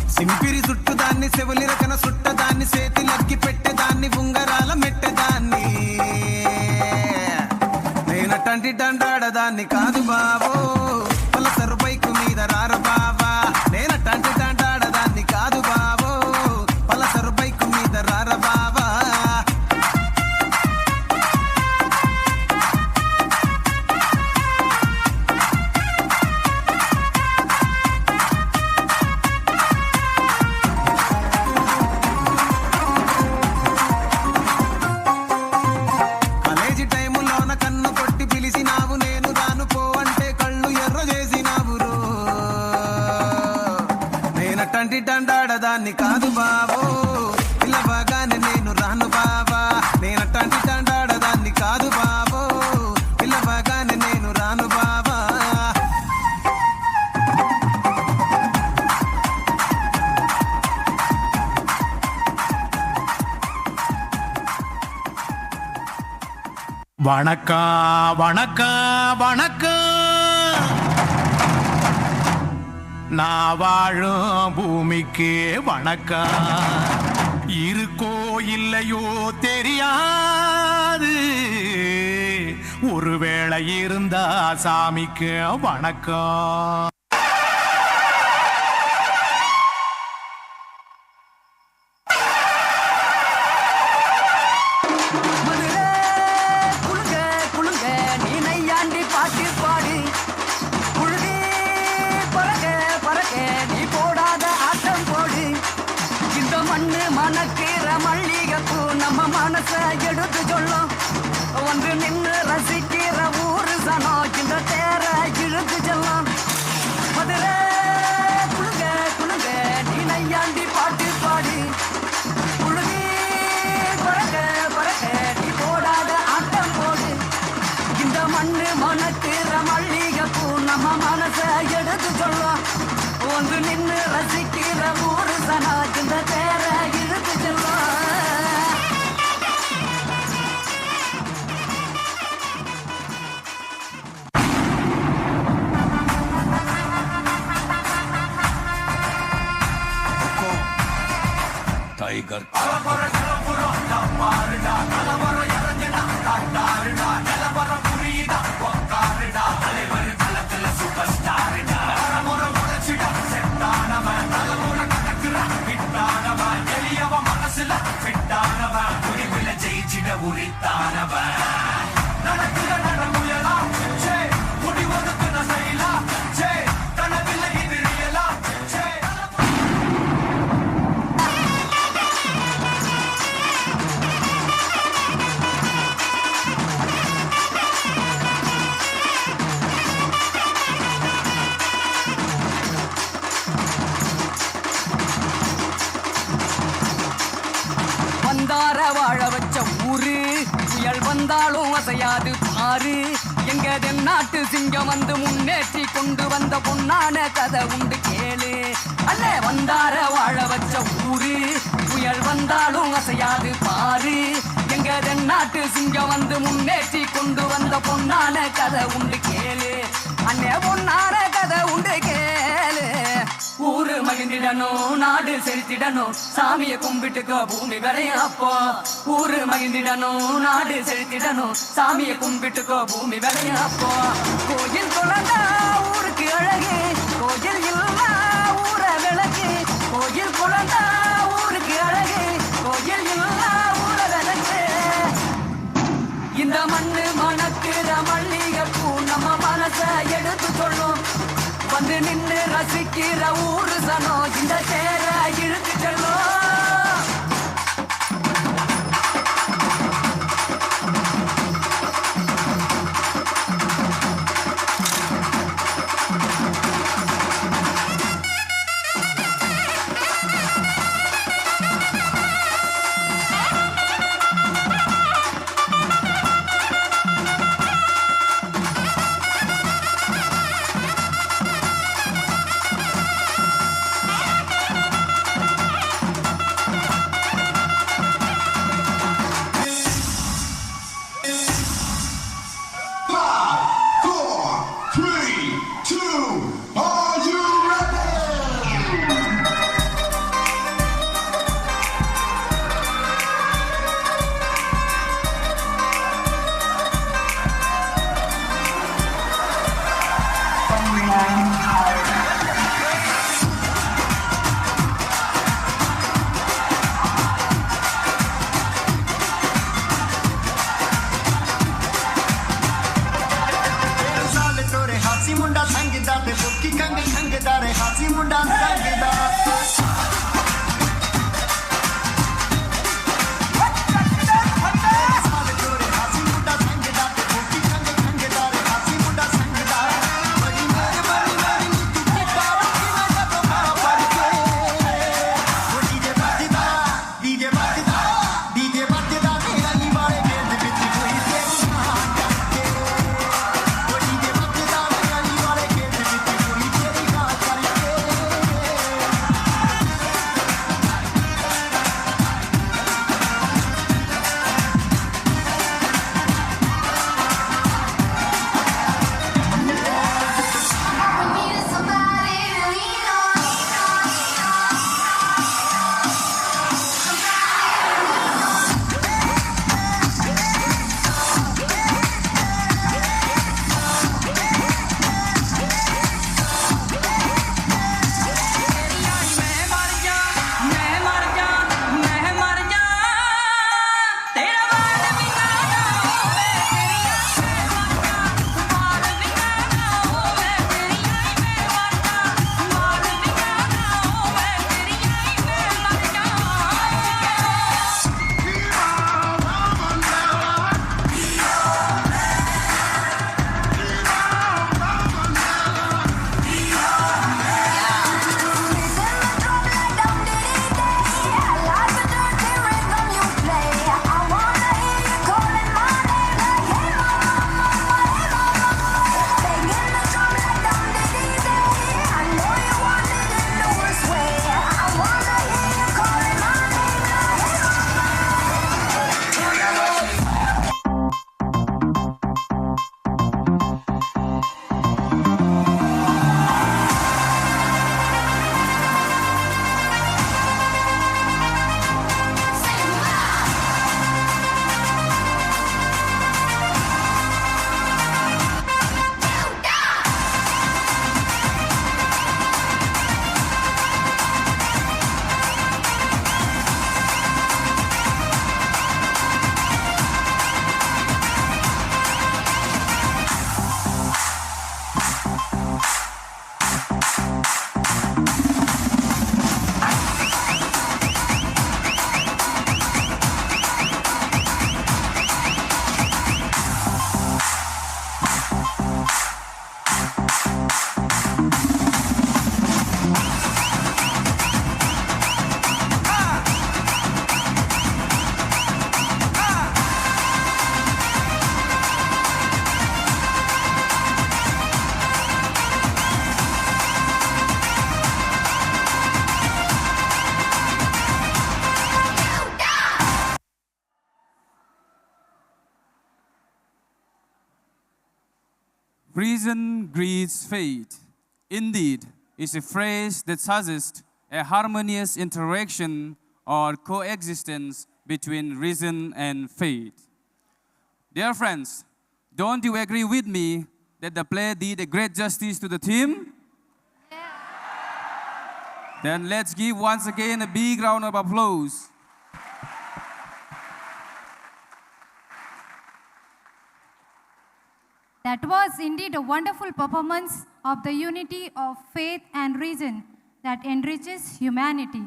సింపిరి చుట్టుదాన్ని సెవులి రకన సుట్టదాన్ని చేతిలక్కి పెట్టేదాన్ని ఉంగరాల మెట్టేదాన్ని నేనటంటి దండాడదాన్ని కాదు బాబో Pulsar bike మీద రార బాబా నేనటంటి దండాడదాన్ని కాదు బాబో Pulsar bike మీద రార బాబా దండాడదాన్ని కాదు బాబో పిల్లబాగానే నేను రాను బాబా నేనటంటి దండాడదాన్ని కాదు బాబో పిల్లబాగానే నేను రాను బాబా வணக்கம் வணக்கம் வணக்கம் நான் வாழும் பூமிக்கு வணக்கம் இருக்கோ இல்லையோ தெரியாது ஒருவேளை இருந்தா சாமிக்கு வணக்கம் எடுத்து சொல்லும் வந்து நின்று ரசிக்கிற ஊரு சனம் இந்த தேர இழுத்து செல்லும் மதுரை குழுங்க குழுங்க நீ நையாண்டி பாட்டு பாடி குழுகி பறக்க பறக்க நீ போடாத ஆட்டம் போடு இந்த மண்ணு மணக்கிற மல்லிகைப்பூ நம்ம மனச எடுத்து சொல்லும் வந்து நின்று ரசிக்கிற ஊரு சனம் இந்த தேர இழுத்து செல்லும் டைகர் வாழ வச்ச ஊரு புயல் வந்தாலும் அசையாது பாரு எங்க தென்னாட்டு சிங்கம் வந்து முன்னேற்றி கொண்டு வந்த பொன்னான கதை உண்டு கேளு அல்ல வந்தார வாழ வச்ச ஊரு புயல் வந்தாலும் அசையாது பாரு எங்க தென்னாட்டு சிங்கம் வந்து முன்னேற்றி கொண்டு வந்த பொன்னான கதை உண்டு கேளு அண்ணே பொன்னான கதை உண்டு கேளு ஊரு மகிழ்ந்திடணும் நாடு செழித்திடணும் சாமியை கும்பிட்டுக்கோ பூமி விளையும் அப்போ ஊரு மகிழ்ந்திடணும் நாடு செழித்திடணும் சாமியை கும்பிட்டுக்கோ பூமி விளையும் அப்போ கோயில் குழந்தா ஊருக்கு அழகு கோயில் இல்லா ஊர விளக்கு கோயில் குழந்தா ஊருக்கு அழகு கோயில் இல்லா ஊர விளக்கு இந்த மண்ணு மணக்கிற மல்லிகைப்பூ நம்ம மனச எடுத்து சொல்லும் வந்து நின்று ரசிக்கிற ஊரு சனம் இந்த சேர இழுத்து செல்லும் Prison breeds faith. Indeed, it's a phrase that suggests a harmonious interaction or coexistence between reason and faith. Dear friends, don't you agree with me that the play did a great justice to the theme? Then let's give once again a big round of applause. That was indeed a wonderful performance of the unity of faith and reason that enriches humanity.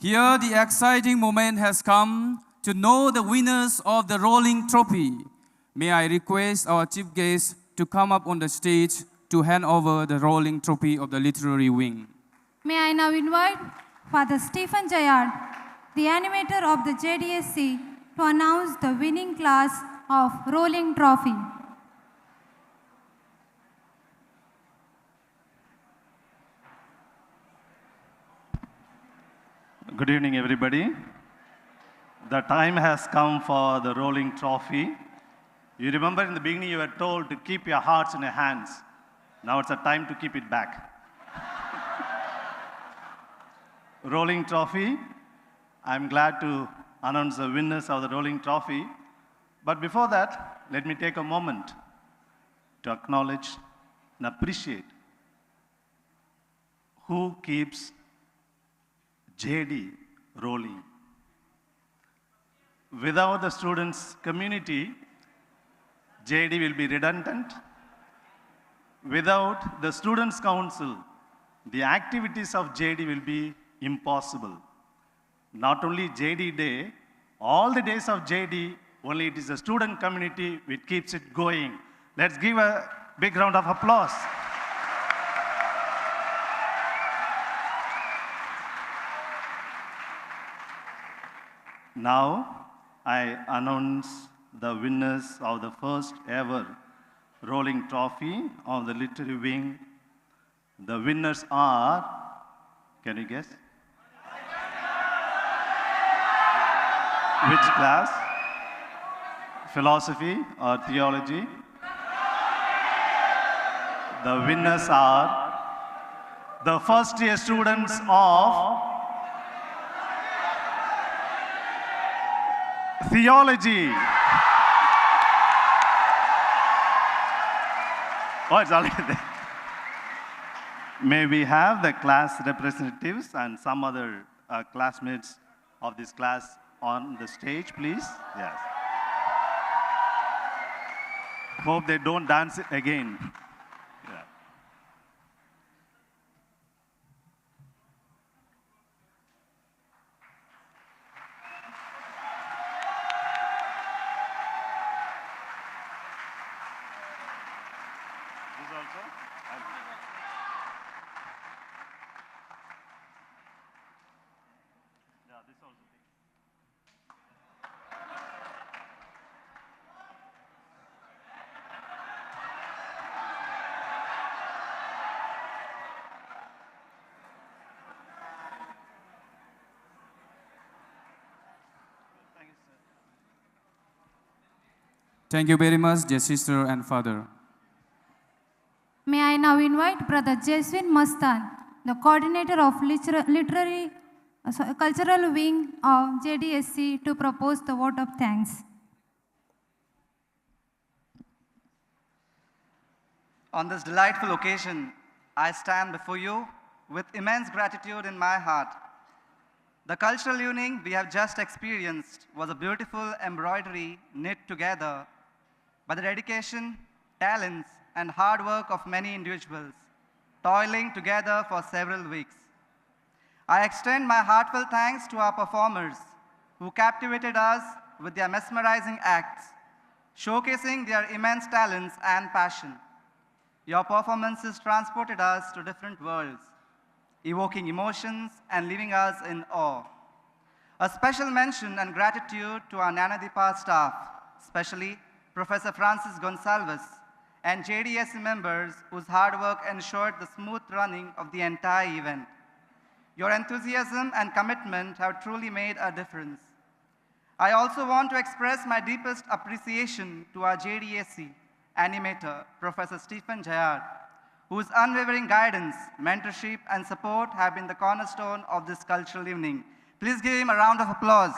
Here the exciting moment has come to know the winners of the rolling trophy. May I request our chief guest to come up on the stage to hand over the rolling trophy of the literary wing. May I now invite Father Stephen Jayad, the animator of the JDSC, to announce the winning class of rolling trophy. Good evening, everybody. The time has come for the rolling trophy. You remember in the beginning you were told to keep your hearts in your hands. Now it's a time to keep it back. Rolling trophy. I'm glad to announce the winners of the rolling trophy. But before that, let me take a moment to acknowledge and appreciate who keeps JD rolling. Without the students' community, JD will be redundant. Without the Students' Council, the activities of JD will be impossible. Not only JD Day, all the days of JD, only it is the student community which keeps it going. Let's give a big round of applause. Now, I announce the winners of the first ever rolling trophy of the literary wing. The winners are, can you guess? Which class? Philosophy or theology? The winners are the first year students of Theology. Oh, it's already there. May we have the class representatives and some other classmates of this class on the stage, please? Yes. Hope they don't dance again. Yeah. This also? Yeah, this also. Thank you very much, dear sister and father. May I now invite Brother Jeswin Mastan, the coordinator of cultural wing of JDSC, to propose the vote of thanks. On this delightful occasion, I stand before you with immense gratitude in my heart. The cultural evening we have just experienced was a beautiful embroidery knit together by the dedication, talents, and hard work of many individuals, toiling together for several weeks. I extend my heartfelt thanks to our performers who captivated us with their mesmerizing acts, showcasing their immense talents and passion. Your performances transported us to different worlds, evoking emotions and leaving us in awe. A special mention and gratitude to our Jnana Deepa staff, especially Professor Francis Gonsalves and JDSC members whose hard work ensured the smooth running of the entire event. Your enthusiasm and commitment have truly made a difference. I also want to express my deepest appreciation to our JDSC animator, Professor Stephen Jayad, whose unwavering guidance, mentorship, and support have been the cornerstone of this cultural evening. Please give him a round of applause.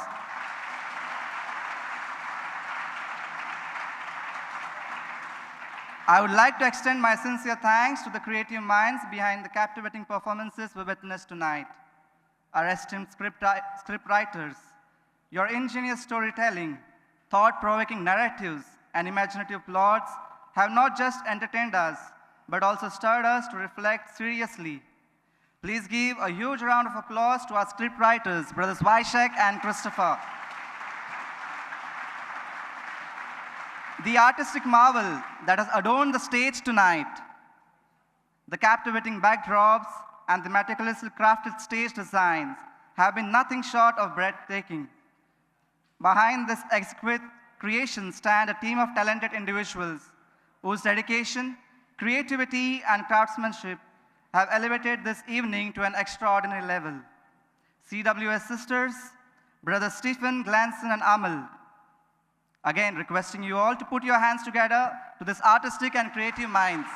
I would like to extend my sincere thanks to the creative minds behind the captivating performances we witnessed tonight. Our esteemed script writers, your ingenious storytelling, thought-provoking narratives, and imaginative plots have not just entertained us, but also stirred us to reflect seriously. Please give a huge round of applause to our script writers, Brothers Vaishak and Christopher. The artistic marvel that has adorned the stage tonight, the captivating backdrops and the meticulously crafted stage designs have been nothing short of breathtaking. Behind this exquisite creation stand a team of talented individuals whose dedication, creativity, and craftsmanship have elevated this evening to an extraordinary level. CWS sisters, Brothers Stephen, Glanson, and Amal, again requesting you all to put your hands together to this artistic and creative minds.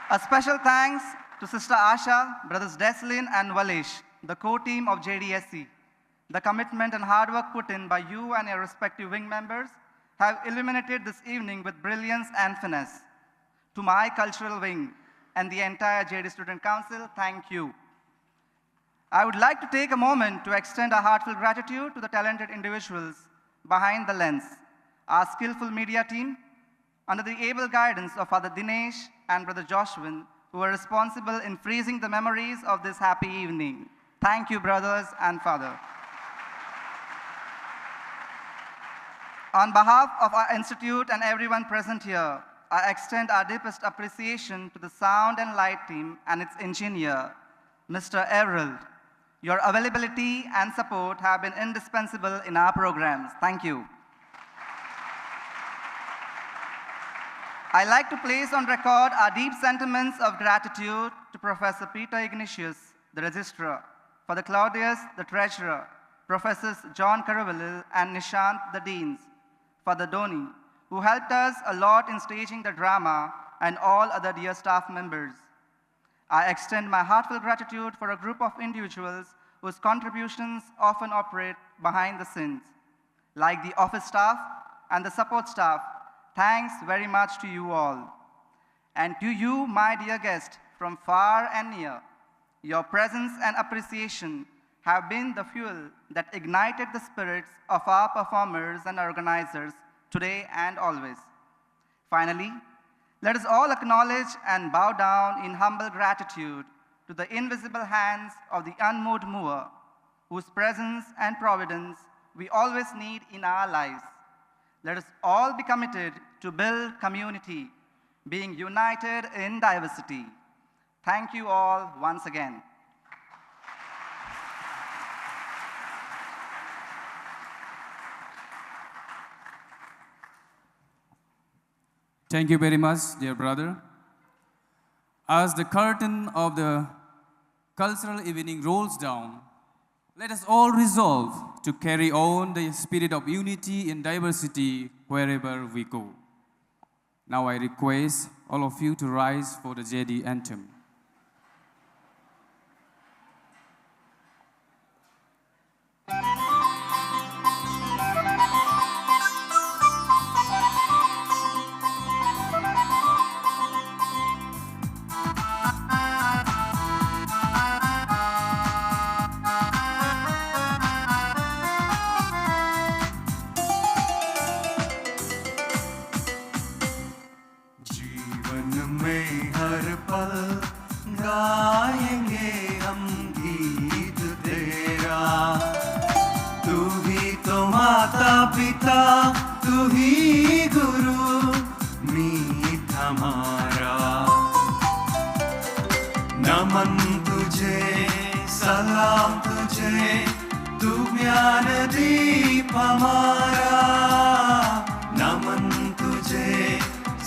A special thanks to Sister Asha, Brothers Deslin and Walish, the core team of JDSC. The commitment and hard work put in by you and your respective wing members have illuminated this evening with brilliance and finesse. To my cultural wing and the entire JD Student Council, thank you. I would like to take a moment to extend our heartfelt gratitude to the talented individuals behind the lens, our skillful media team, under the able guidance of Father Dinesh and Brother Joshua, who are responsible in freezing the memories of this happy evening. Thank you, brothers and Father. On behalf of our institute and everyone present here, I extend our deepest appreciation to the sound and light team and its engineer, Mr. Everald. Your availability and support have been indispensable in our programs. Thank you. I like to place on record our deep sentiments of gratitude to Professor Peter Ignatius, the registrar, Father Claudius, the treasurer, Professors John Karavalil and Nishant, the deans, Father Dhoni, who helped us a lot in staging the drama, and all other dear staff members. I extend my heartfelt gratitude for a group of individuals whose contributions often operate behind the scenes, like the office staff and the support staff. Thanks very much to you all. And to you, my dear guest, from far and near, your presence and appreciation have been the fuel that ignited the spirits of our performers and organizers today and always. Finally, let us all acknowledge and bow down in humble gratitude to the invisible hands of the unmoved mover, whose presence and providence we always need in our lives. Let us all be committed to build community, being united in diversity. Thank you all once again. Thank you very much, dear brother. As the curtain of the cultural evening rolls down, let us all resolve to carry on the spirit of unity in diversity wherever we go. Now I request all of you to rise for the JD anthem. नमन तुझे सलाम तुझे तू ज्ञान दीप हमारा नमन तुझे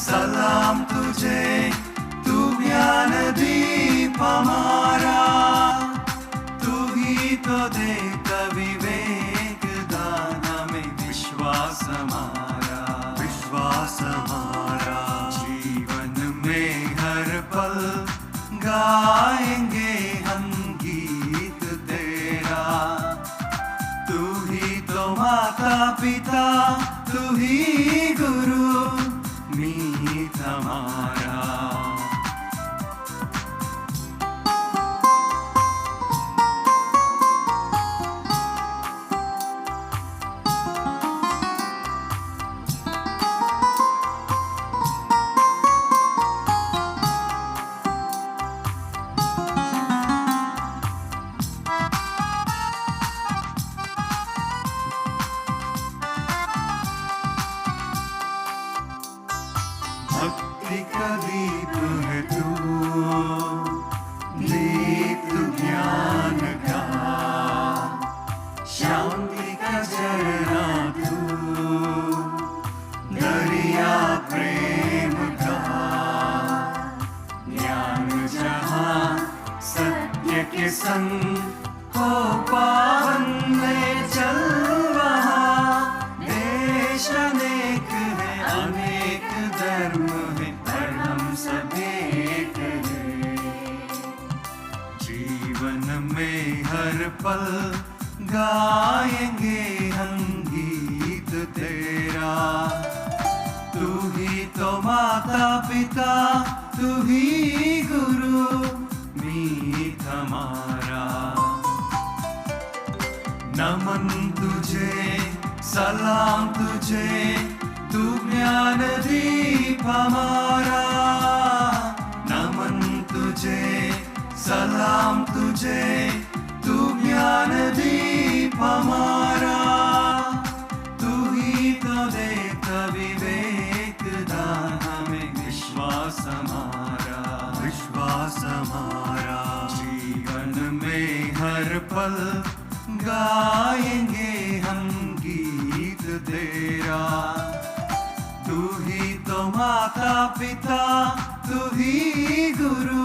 सलाम तुझे तू ज्ञान दीप हमारा तू ही तो दे विवेक दान हमें पल गाएंगे हम गीत तेरा। तू ही तो माता पिता, तू ही गुरु, मीत हमारा। भक्ति का दीप है तू, दीप ज्ञान का, शांति का झरना तू, दरिया प्रेम का। ज्ञान जहाँ सत्य के संग हो पावन में चल वहाँ। देश अनेक है, अनेक धर्म है, पर हम सब एक हैं। जीवन में हर पल गाएंगे हम गीत तेरा। तू ही तो माता पिता, तू ही गुरु, मीत हमारा। नमन तुझे, सलाम तुझे, तू ज्ञान दीप हमारा। नमन तुझे, सलाम तुझे, तू ज्ञान दीप हमारा। तू ही तो देता विवेक दान हमें, विश्वास हमारा, विश्वास हमारा। जीवन में हर पल गाएंगे हम गीत तेरा। तू ही तो माता पिता, तू ही गुरु,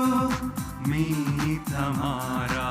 मीत हमारा।